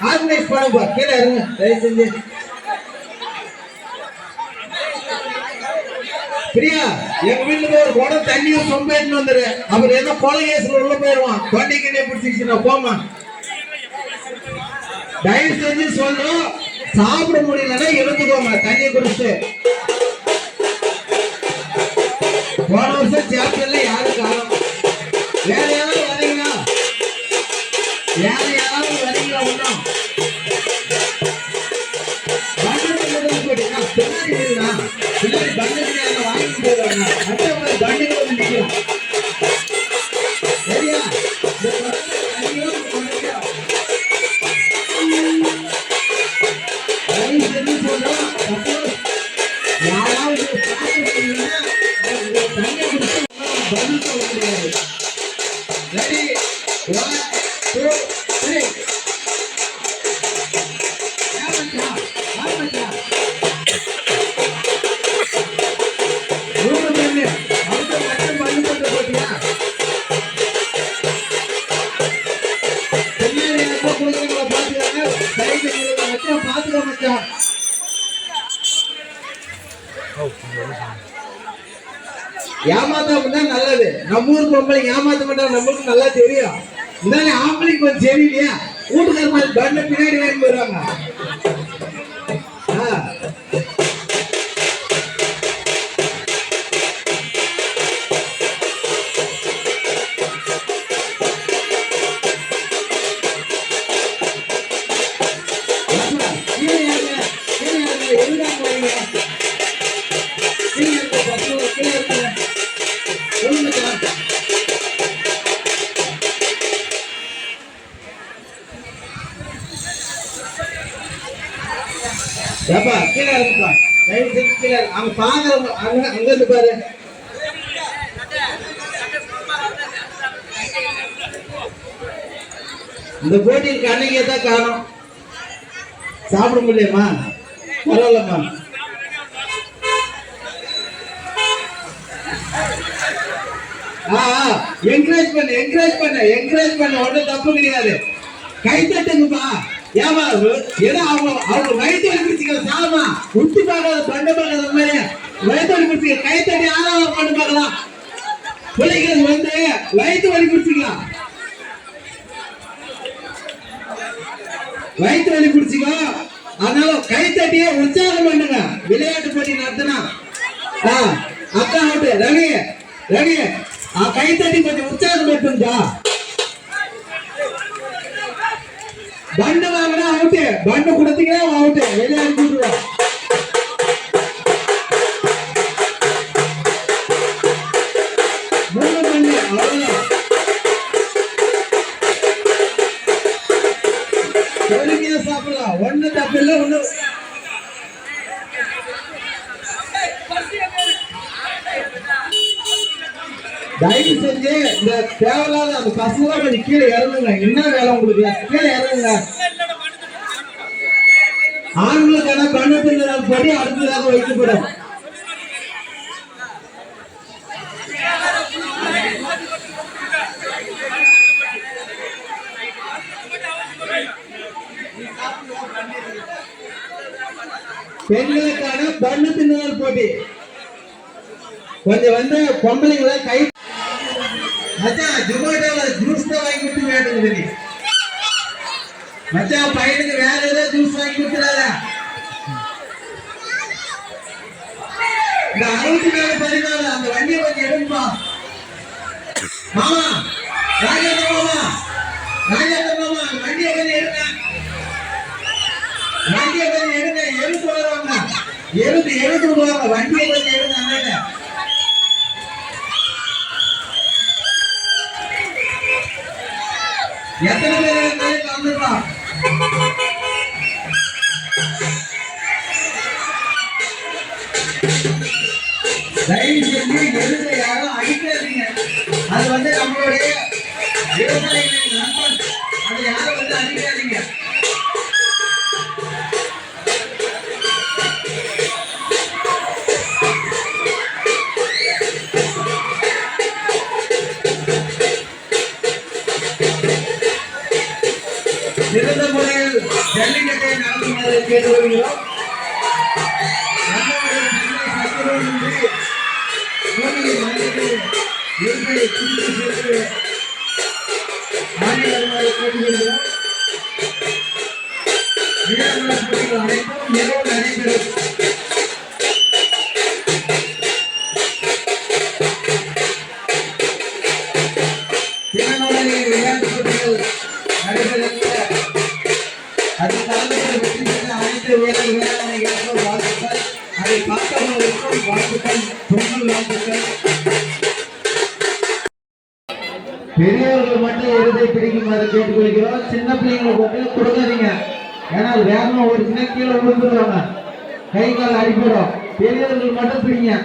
ஆர்கனைஸ் பண்ணுப்பா. கீழே இறங்க தயவு செஞ்சு. பிரியா எங்க வீட்டுல ஒரு குடம் தண்ணியும் சொம்ப எடுத்து வந்துரு. அவர் ஏதோ கொலை கேஸ்ல உள்ள போயிருவான். தொண்டைக்கிட்டே பிடிச்சிச்சுன்னா போமா. தயவு செஞ்சு சொல்றோம். சாப்பிட முடியலன்னா எழுந்துக்கோங்க. தண்ணி குடிச்சு. போன வருஷம் சாப்பிடல யாரும் காணும். வேற யாராவது வரீங்களா? ஒன்றும் பின்னாடி பண்டத்தில் வாங்கிட்டு போவாங்க. அடுத்த பண்டிகை வந்து நிற்கிறோம். சரியா? சொல்றோம். யாராவது தண்ணி குடிச்சு பதில் சொல்ல முடியாது. ரெடி 1 2 3. ஆரம்பிச்சா ஏமாத்தாம தான் நல்லது. நம்ம ஊர் பொம்பளைங்க ஏமாத்த மாட்டாங்க, நம்மளுக்கு நல்லா தெரியும். இருந்தாலே ஆம்பளைக்கு கொஞ்சம் சரியில்லையா, வீட்டுக்கார மாதிரி பண்ண பின்னாடி வாங்கி போயிடுவாங்க. ஏப்பா கீழே இருக்குப்பா, தயவு செஞ்சு கீழே அவங்க பாக்குறவங்க அங்க இருந்து பாரு. இந்த போட்டியில் கண்ணைக்கே தான் காணும், சாப்பிட முடியுமா? பரவாயில்லம்மா. என்கரேஜ் பண்ண ஒன்றும் தப்பு கிடையாது. கை தட்டுங்கப்பா. ஏமா ஏதோ அவங்க வயிற்று வலி பிடிச்சிக்கிற சாலமா உத்தி பார்க்காத பண்ண பார்க்காத மாதிரி வயிற்று வலி பிடிச்சிக்க கை தட்டி ஆறாவது பண்ண பார்க்கலாம். பிள்ளைங்களுக்கு வந்து வயிற்று வலி பிடிச்சிக்கலாம், வயிற்று வலி பிடிச்சிக்கோ. அதனால கை தட்டியே உற்சாகம் பண்ணுங்க. விளையாட்டு போட்டி நடத்தினா அக்கா அவுட்டு ரவி கை தட்டி கொஞ்சம் உற்சாகம் பண்ணுங்க. பண்டு வாங்கினா அவுட்டு, பண்டு கொடுத்தீங்கன்னா அவுட்டு, விளையாடி கூட்டுருவோம். மூணு பண்ணு அவ்வளவுதான். பொறுமையா சாப்பிடலாம், ஒண்ணு தப்பு இல்லை. ஒண்ணு தயவு செஞ்சு இந்த தேவையில்லாத அந்த பசங்க கொஞ்சம் கீழே இறங்குங்க. என்ன வேலை உங்களுக்கு, கீழே இறங்குங்க. ஆண்களுக்கான பண்ண படி அடுத்ததாக வைக்கப்படும். பெண்களுக்கான பண்ணு தின்னுதல் போட்டி கொஞ்சம் வந்து பொம்பளைங்களை கை மச்சான் ஜொமேட்டோல ஜூஸ் தான் வாங்கி கொடுத்து வேண்டுங்க. மச்சான் பையனுக்கு வேற ஏதாவது ஜூஸ் வாங்கி கொடுத்துறாத. இந்த 64 அந்த வண்டியை கொஞ்சம் எடுப்பா. மாமா ராஜேந்திர மாமா அந்த வண்டியை கொஞ்சம் எடுங்க. எழுத்து வருவாங்க, எழுத்து விடுவாங்க. வண்டியை கொஞ்சம் எடுங்க. எத்தனை பேர் வந்துடலாம்? தயவு செஞ்சு எழுத யாரும் அடிக்காதீங்க. அது வந்து நம்மளுடைய விவசாயிகளின் நண்பன், அது யாரும் வந்து அடிக்காதீங்க. சிறந்த முறையில் ஜல்லிக்கட்டை நடத்துமாறு கேட்டுக்கொள்கிறோம். நடைபெறும். விளையாட்டு போட்டிகள் நடைபெறுகின்ற அது தலைமையில் வெற்றி பெற்ற அனைத்து வீரர்களுக்கும் வாழ்த்துக்கள். அதை பார்த்தவர்களுக்கும் வாழ்த்துக்கள், பொங்கல் வாழ்த்துக்கள். பெரியவர்கள் மட்டும் இறுதியை பிடிக்குமாறு கேட்டுக்கொள்கிறோம். சின்ன பிள்ளைங்களுக்கு மட்டும் கொடுக்காதீங்க. ஏன்னா வேகமா ஒரு சின்ன கீழே விழுந்துருவாங்க, கை கால் அடிப்படும். பெரியவர்கள் மட்டும் பிடிங்க.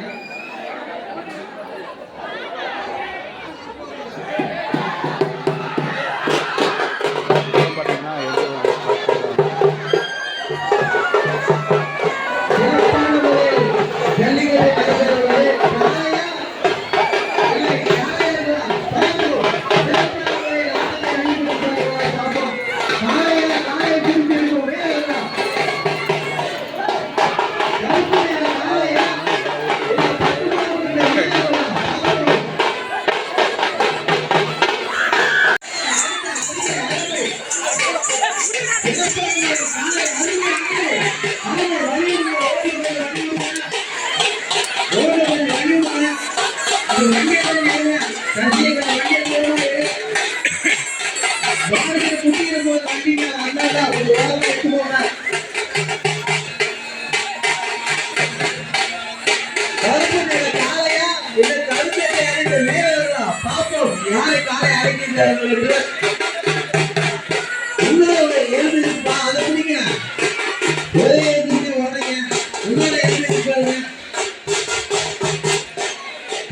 வண்டியை கொஞ்சம் எடுங்க. கடைசியை கொஞ்சம் வண்டியை போடுங்க. மாடுகளை குட்டியில போது வண்டிங்க வந்தாதான் ஒரு ஓரமா எடுத்து போங்க. கருப்பு நிற காளையா இல்ல கருப்பு அடைந்த வீரர்களா பாப்போம் யாரை காலை அடைக்கின்றார்கள் என்று. உங்களோட எழுதுப்பா அதை பிடிங்க. ஒரே எழுதி உடனே உங்களோட எழுதி பாருங்க.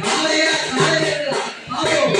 காளையா காளையா பாப்போம்.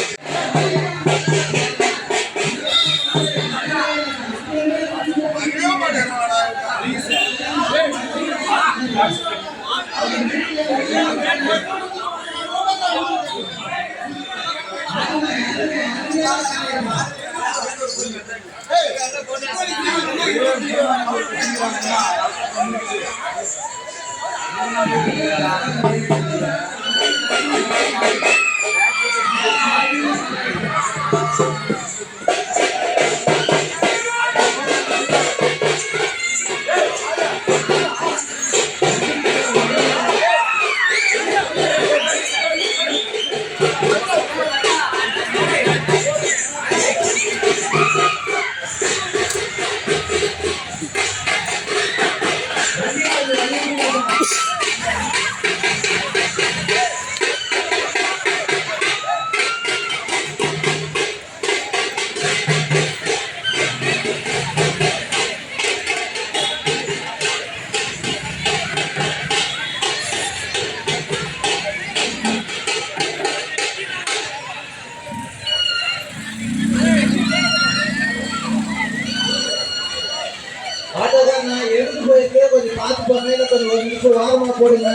ஆட்டோதான் நான் எடுத்து போயிட்டு கொஞ்சம் பார்த்து போங்க. கொஞ்சம் ஒரு நிமிஷம் வாரமா போடுங்க.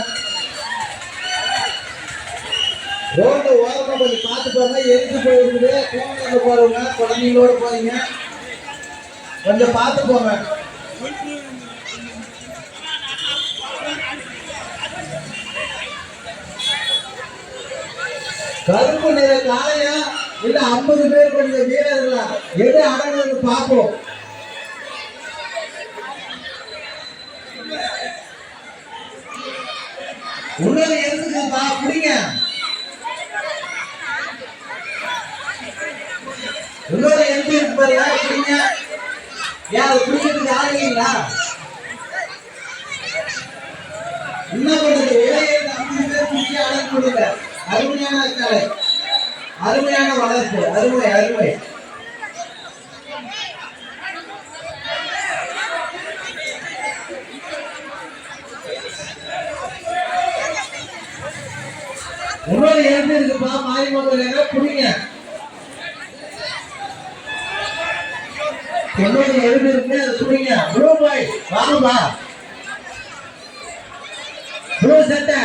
ரோட்ல ஓரமா கொஞ்சம் பார்த்து போங்க. எடுத்து போயிருக்குது குழந்தைங்க போறவங்க குழந்தைங்களோட போறீங்க. கொஞ்சம் பார்த்து போங்க. கருப்பு நிற காளையா இல்ல 50 பேர் கொண்ட வீரர்களா எது அடங்குன்னு பார்ப்போம். உள்ளது எடுத்துக்கா பிடிங்க. உள்ளது எடுத்து பாருங்க பிடிங்க. ஏன் அது பிடிக்கிறதுக்கு ஆளுங்களா என்ன பண்ணுறது? இளைய 50 பேர் பிடிச்சி அடங்க முடியல. அருமையான கலை, அருமையான வளர்ப்பு, அருமை அருமை. இன்னொரு எழுந்து இருக்குப்பா மாறி மக்கள் புரியுங்க. இன்னொரு எழுந்து இருக்கு அது புரியுங்க. ப்ளூ பாய் வாங்கப்பா. ப்ளூ சட்டை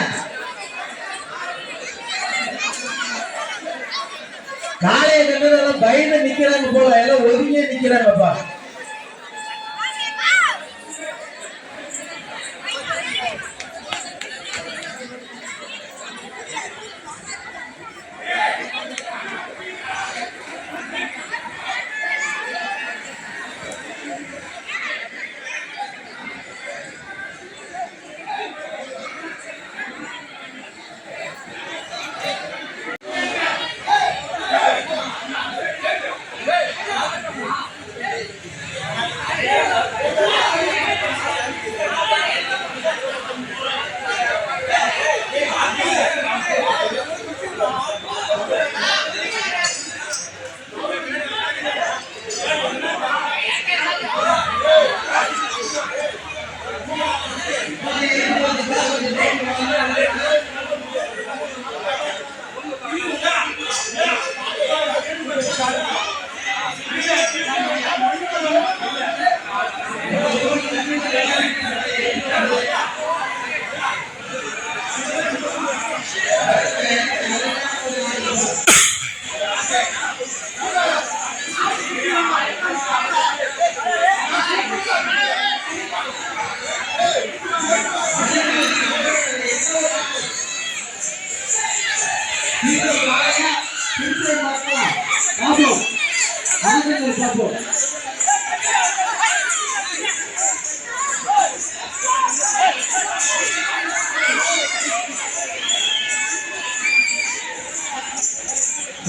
காலையை கண்டதெல்லாம் பயந்து நிக்கிறாங்க போல. எல்லாம் ஒதுங்கியே நிக்கிறாங்கப்பா.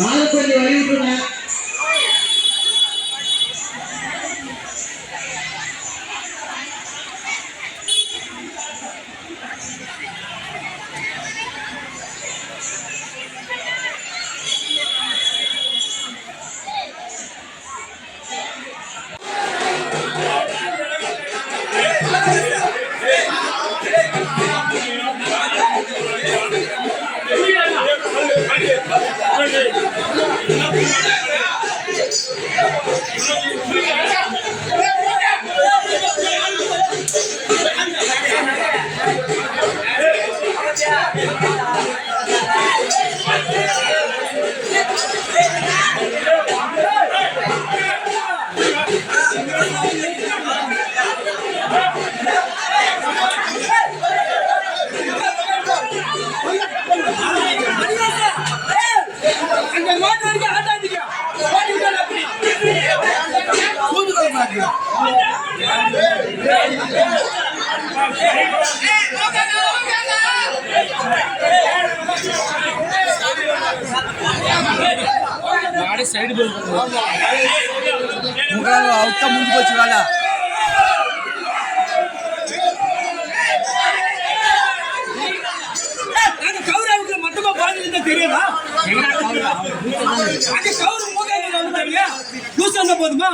காலை கொஞ்சம் வழி விட்டுருங்க. సైడ్ అవుతా ముందుకు వచ్చి వాళ్ళ கௌரவுக்கு மட்டுமா பாதிக்க தெரியுதா அது கௌரவ மூகாங்க தெரியா லூஸ் அந்த போதுமா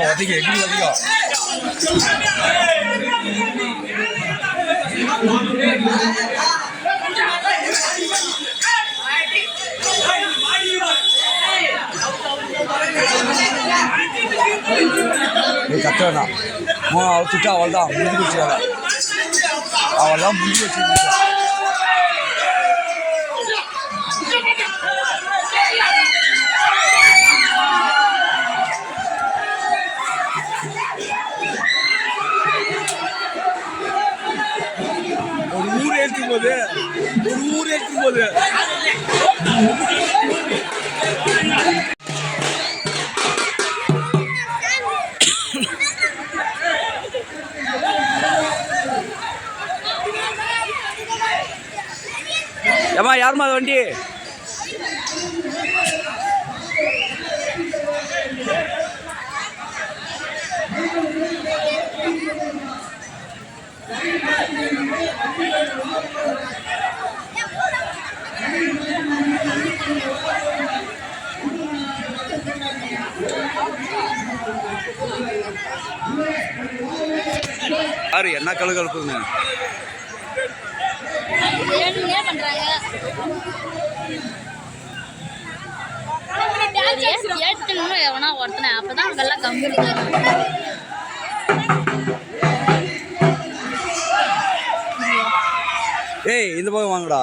ஒதிங்க எப்படி ஒதிங்க கத்தனா அவத்துட்டு அவள் தான் முடிஞ்சு வச்சுக்காத அவள் தான் முடிஞ்சு வச்சுருக்க ஒரு ஊர் ஏற்றும் போது ஏமா யாருமா அது வண்டி யாரு என்ன கலகலப்புங்க எவனா ஒருத்தனை அப்பதான் அங்கெல்லாம் கம்பெனி ஏய் இந்த பக்கம் வாங்கடா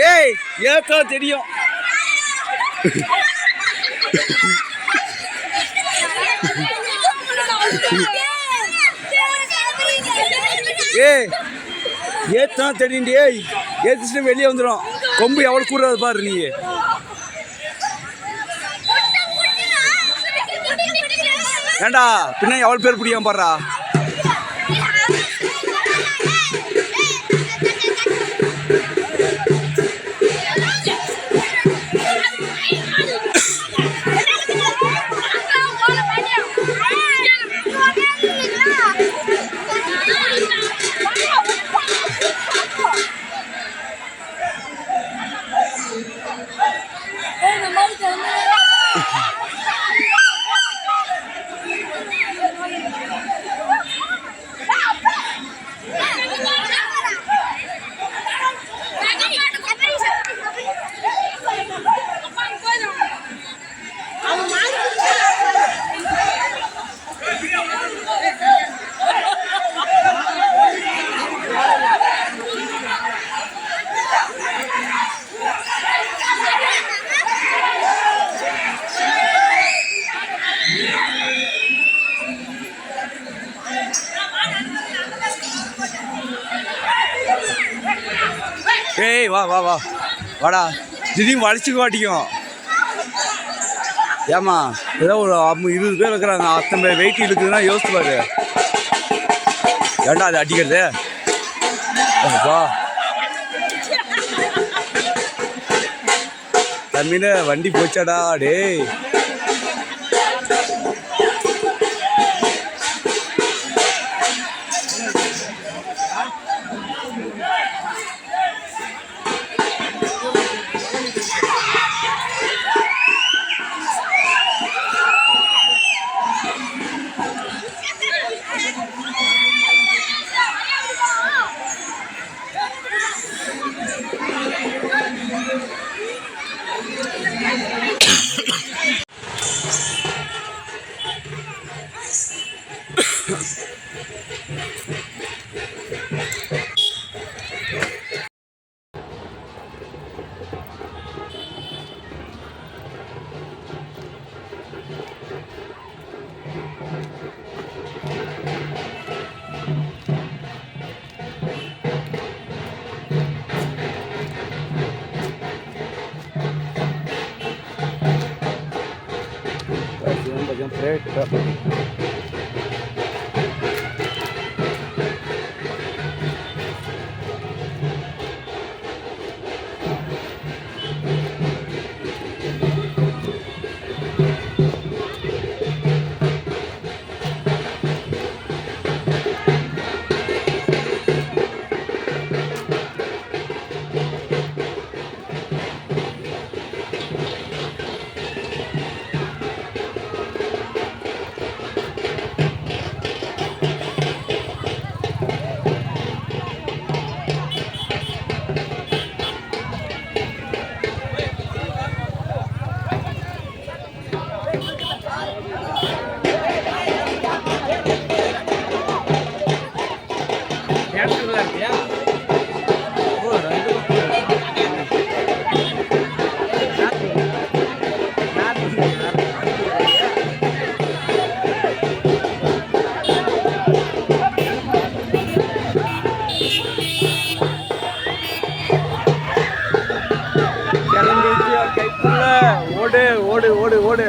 ஏய் ஏக்கா தெரியும் ஏய் ஏத்தான் தெரியுண்டி ஏய் ஏத்துட்டு வெளியே வந்துடும் கொம்பு எவ்வளோ கூடாது பாரு நீ ஏண்டா பின்ன எவ்வளோ பேர் பிடிக்காம பாடுறா ஏய் வா வா வா வாடா திடீர்னு வலிச்சுக்க மாட்டிக்கும். ஏமா ஏதோ ஒரு 20 பேர் இருக்கிறாங்க, அத்தனை வெயிட் இழுக்குதுன்னா யோசிச்சு பாரு. ஏன்டா அது அடிக்கிறது? அப்பா தம்பின வண்டி போச்சாடா டேய். ஓடு ஓடு ஓடு ஓடு.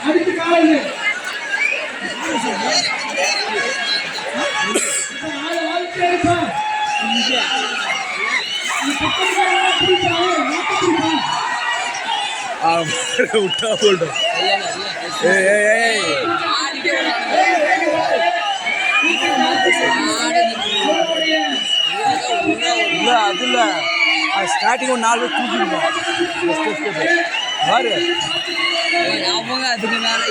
அடுத்து காலையில் விட்டா போட்டோம். இல்லை அது இல்லை, ஸ்டார்டிங் ஒரு 4 பேர் தூக்கிடுவோம் பாரு. அவங்க அதுக்கு மேலே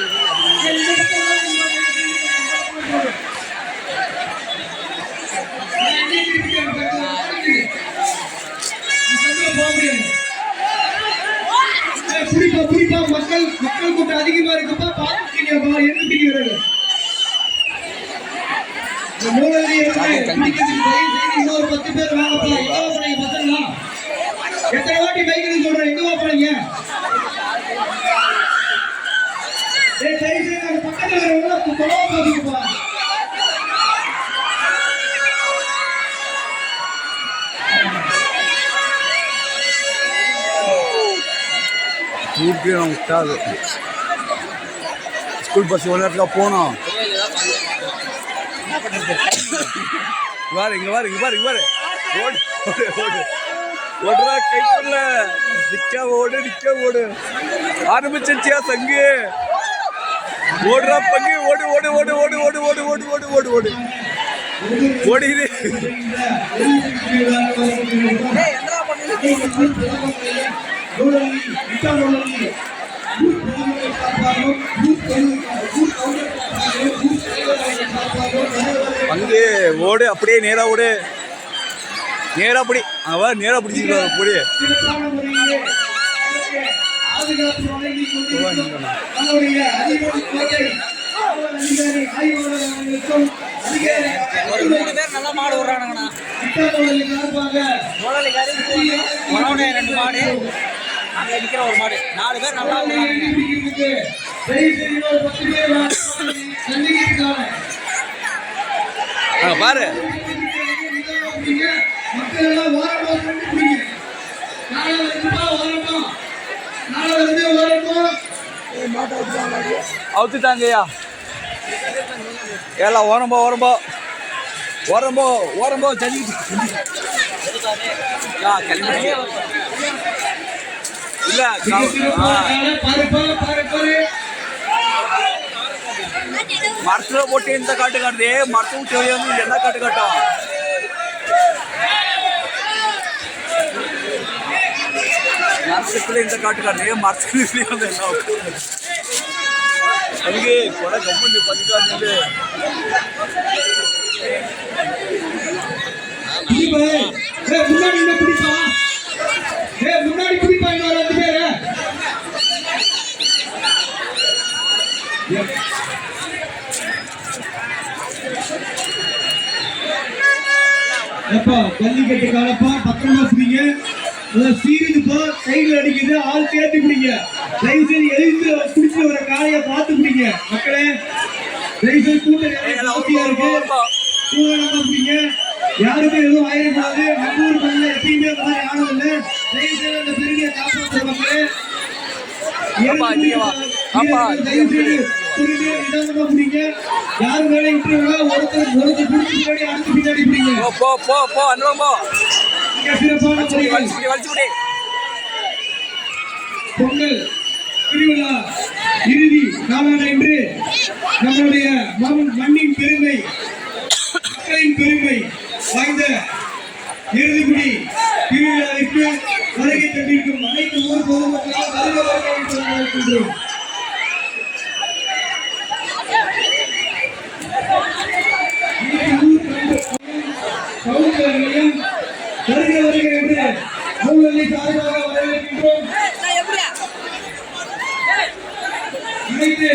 குறிப்பா மக்கள் கூட்டம் அதிகமா இருக்கப்பா பாத்துட்டீங்கப்பா, எடுத்துட்டீங்க இன்னொரு 10 பேர் வாங்கப்பா. எங்க போறீங்க பசங்களா? எத்தனை வாட்டி பைக்கு சொல்றேன், எங்க போறீங்க? பக்கத்துல இருக்கிறவங்க ஊருக்கு நான் விட்டாது. ஸ்கூல் பஸ் ஒரு நேரத்தில் போனோம். இங்க பாரு ஓடு ஓடுறா, கைக்குள்ள நிக்க ஓடு ஆரம்பிச்சிருச்சியா சங்கு. ஓடுறா பங்கு, ஓடு ஓடிது. பங்கு ஓடு, அப்படியே நேரா ஓடு, நேரா பிடி. அவன் நேரா பிடிச்சிருக்காரு பொடி. நல்லா மாடு விடுறானுங்கண்ணா. 2 மாடு, அங்கே நிற்கிற ஒரு மாடு, 4 பேர் நல்லா பாரு. நாளை அவுத்துட்டாங்கய்யா எல்லாம் ஓரம்போ சரி கிளம்பி இல்ல மரத்துல போட்டு எந்த காட்டு காட்டுதே மரத்தை விட்டு வெளியே வந்து என்ன காட்டு காட்டும் மரத்துக்குள்ள இந்த காட்டு காட்டுதே மரத்துல வெளியே வந்து என்ன அதுக்கு கொடை கம்பெனி பண்ணிட்டு முன்னாடி என்ன பிடிப்பா முன்னாடி பிடிப்பா இன்னொரு 2 பேரு எப்பா ஜல்லிக்கட்டு காலப்பா பத்திரமா பிடிங்க சீருதுப்பா கைகள் அடிக்குது ஆள் சேர்த்து பிடிங்க தயவுசெய்து எழுந்து பிடிச்சி வர காலையை பார்த்து பிடிங்க மக்களே தயவுசெய்து கூட்டம் இருக்கு சூழலாம பிடிங்க யாருமே எதுவும் ஆயிடக்கூடாது நம்ம ஊர் பண்ணல எப்பயுமே அந்த மாதிரி ஆனதில்லை தயவுசெய்து அந்த பெருமையை காப்பாற்றுவாங்க யாரு வேலை விட்டுருவா ஒருத்தர் பிடிச்சி பின்னாடி அடுத்து பின்னாடி பிடிங்க பொங்கல் திருவிழா இறுதி நாளான இன்று நம்மளுடைய மண்ணின் பெருமை மக்களின் பெருமை வாய்ந்த இறுதிக்குடி திருவிழாவிற்கு வருகை தந்திருக்கும் அனைத்து ஊர் பொதுமக்களால் வருகின்றோம். வருக என்று நூலனை சார்பாக வரவேற்கின்றோம். அனைத்து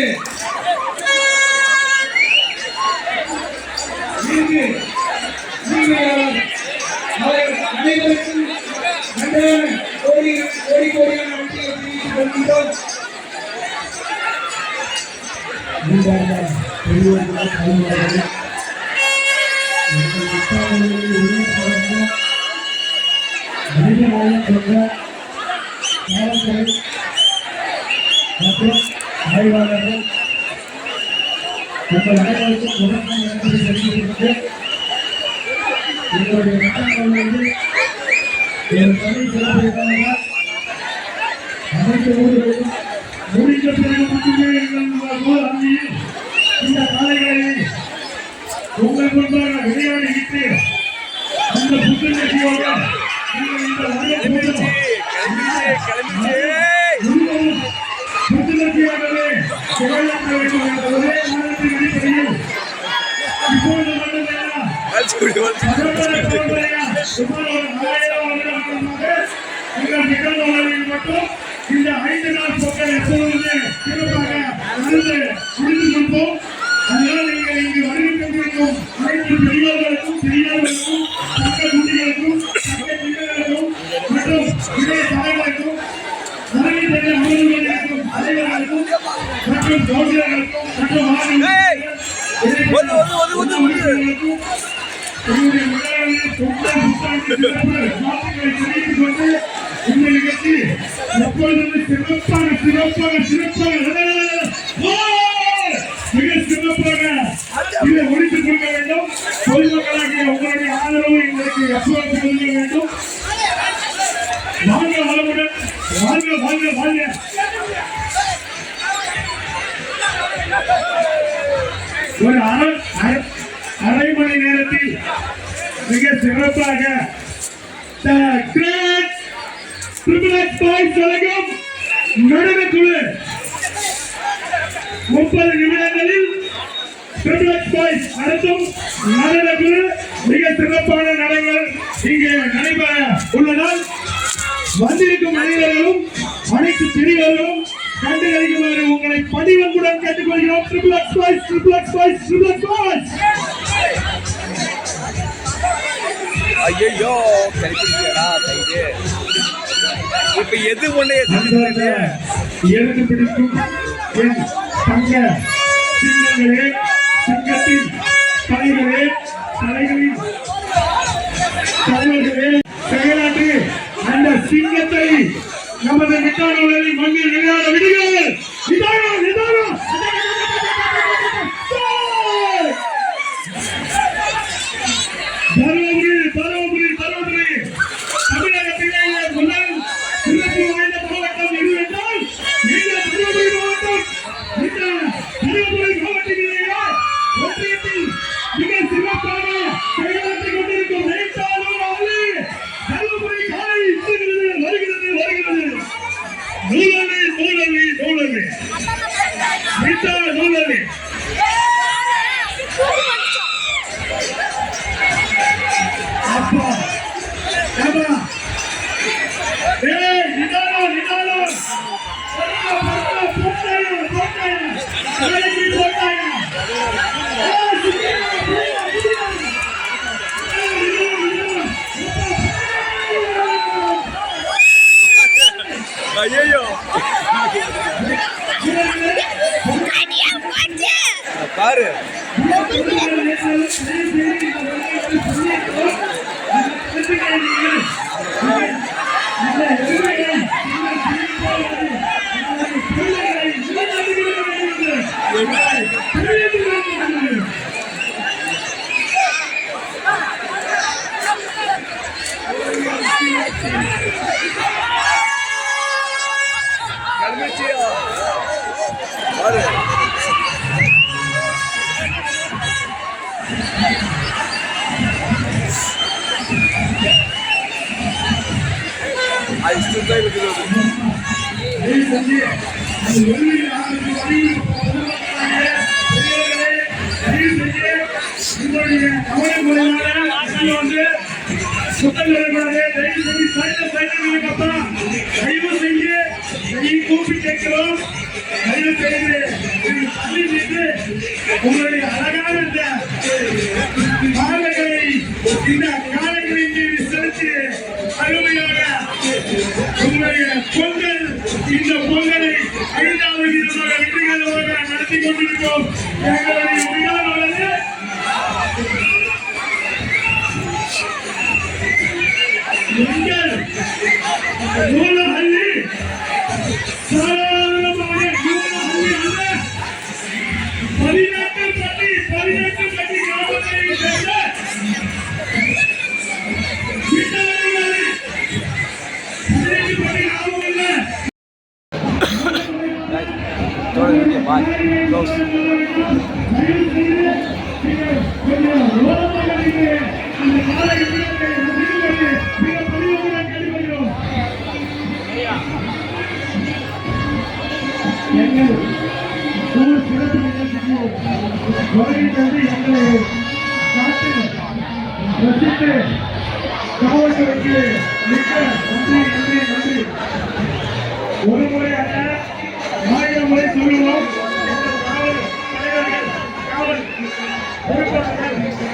அனைவருக்கும் கோடி கோடியான நன்றியை தெரிவித்துக் கொள்கின்றோம். மற்றும் ஆய்வாளர்கள் உங்கள் அனைவருக்கும் தொடர்ந்து நன்றி தெரிவித்துக் எங்களுடைய மக்கள் என் பணி சிறப்பிற்காக அனைத்து ஊர்களிலும் முடிந்த பிறகு மட்டுமே எங்கள் அணியில் இந்த காலைகளை உங்கள் முன்பாக விளையாடிவிட்டு அந்த புத்துணர்ச்சியோடு புத்துணர்ச்சியாகவே செயலாற்ற வேண்டும் என்ற ஒரே காரணத்தின் அடிப்படையில் இப்போது மட்டும் இந்த 5 நாள் பொங்கல் எப்போதுமே சிறப்பாக நடந்து முடிந்து கொள்வோம். அதனால் நீங்கள் இங்கு வருகை தந்திருக்கும் அனைத்து பெரியவர்களுக்கும் பெரியார்களுக்கும் சங்க குட்டிகளுக்கும் சங்க பிள்ளைகளுக்கும் மற்றும் இளைய தலைவர்களுக்கும் வருகை தந்த அமர்வுகளுக்கும் தலைவர்களுக்கும் மற்றும் கவுன்சிலர்களுக்கும் மற்றும் என்னுடைய முதலாளி பொங்கல் புத்தாண்டு வாழ்த்துக்களை தெரிவித்துக் கொண்டு இந்த நிகழ்ச்சி எப்பொழுதுமே சிறப்பாக மிக சிறப்பாக இதை முடித்துக் கொள்ள வேண்டும். பொதுமக்களாகிய உங்களுடைய ஆதரவு எங்களுக்கு எப்பொழுது கொடுக்க வேண்டும். வாழ்க வளமுடன், வாழ்க வாழ்க வாழ்க. ஒரு அரை மணி நேரத்தில் மிக சிறப்பாக நடனக்குழு 30 நிமிடங்களில் நடத்தும் நடனக்குழு மிக சிறப்பான நடனங்கள் இங்கே நடைபெற உள்ளதால் வந்திருக்கும் மனிதர்களும் அனைத்து பெரியவர்களும் கண்டுகளிக்குமாறு உங்களை பதிவங்குடன் கேட்டுக்கொள்கிறோம். ஐயோ கிடைக்கிறா இப்ப எது ஒண்ணு எனக்கு பிடிக்கும் என் தங்க சிங்கங்களே, சிங்கத்தின் தலைகளே, தலைகளின் தலைவர்களே, செயலாற்றி அந்த சிங்கத்தை நமது விட்டாளர்களை மண்ணில் விளையாட விடுங்கள். வீட்டா நூலி அப்பா ஏமா ஏய் நிதானோ நிதானோ போட்டாயா போட்டாயா நாளைக்கு போட்டாயா ஐயோ பாரு பாரு I still play with you. உங்களுடைய அழகான காலங்களை இந்த காலங்களின் மீது செலுத்தி அருமையாக உங்களுடைய பொங்கல் இந்த பொங்கலை 5வது தினமாக வெற்றிகரமாக நடத்தி கொண்டிருக்கிறோம். எங்களுடைய விழாவானது எங்கள் நூலஹள்ளி சாதாரணமாக நூலஹள்ளி அல்ல 18 பட்டி கிராமத்தை சேர்ந்த காவல்துறைக்கு மிக்க நன்றி நன்றி நன்றி. ஒரு முறை அல்ல 1000 முறை சொல்லுவோம். எங்கள் காவல் தலைவர்கள் காவல் பொறுப்பாளர்கள் முடிச்சு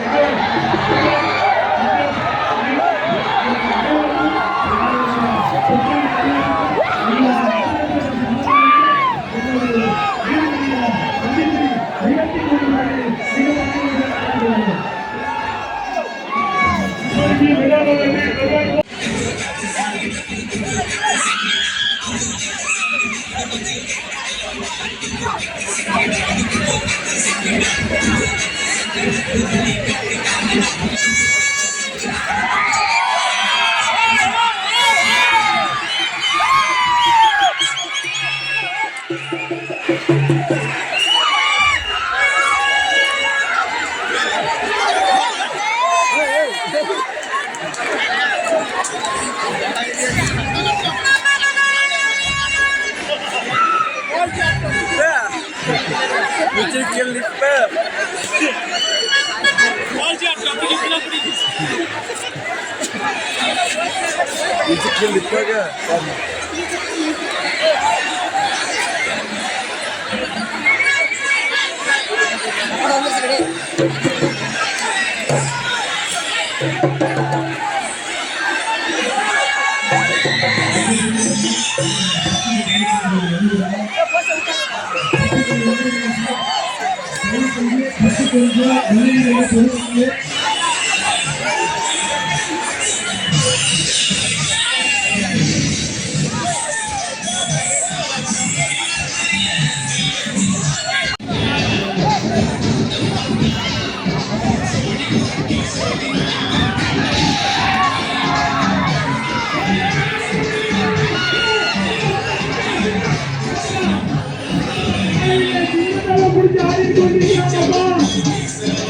ஆடிட்டு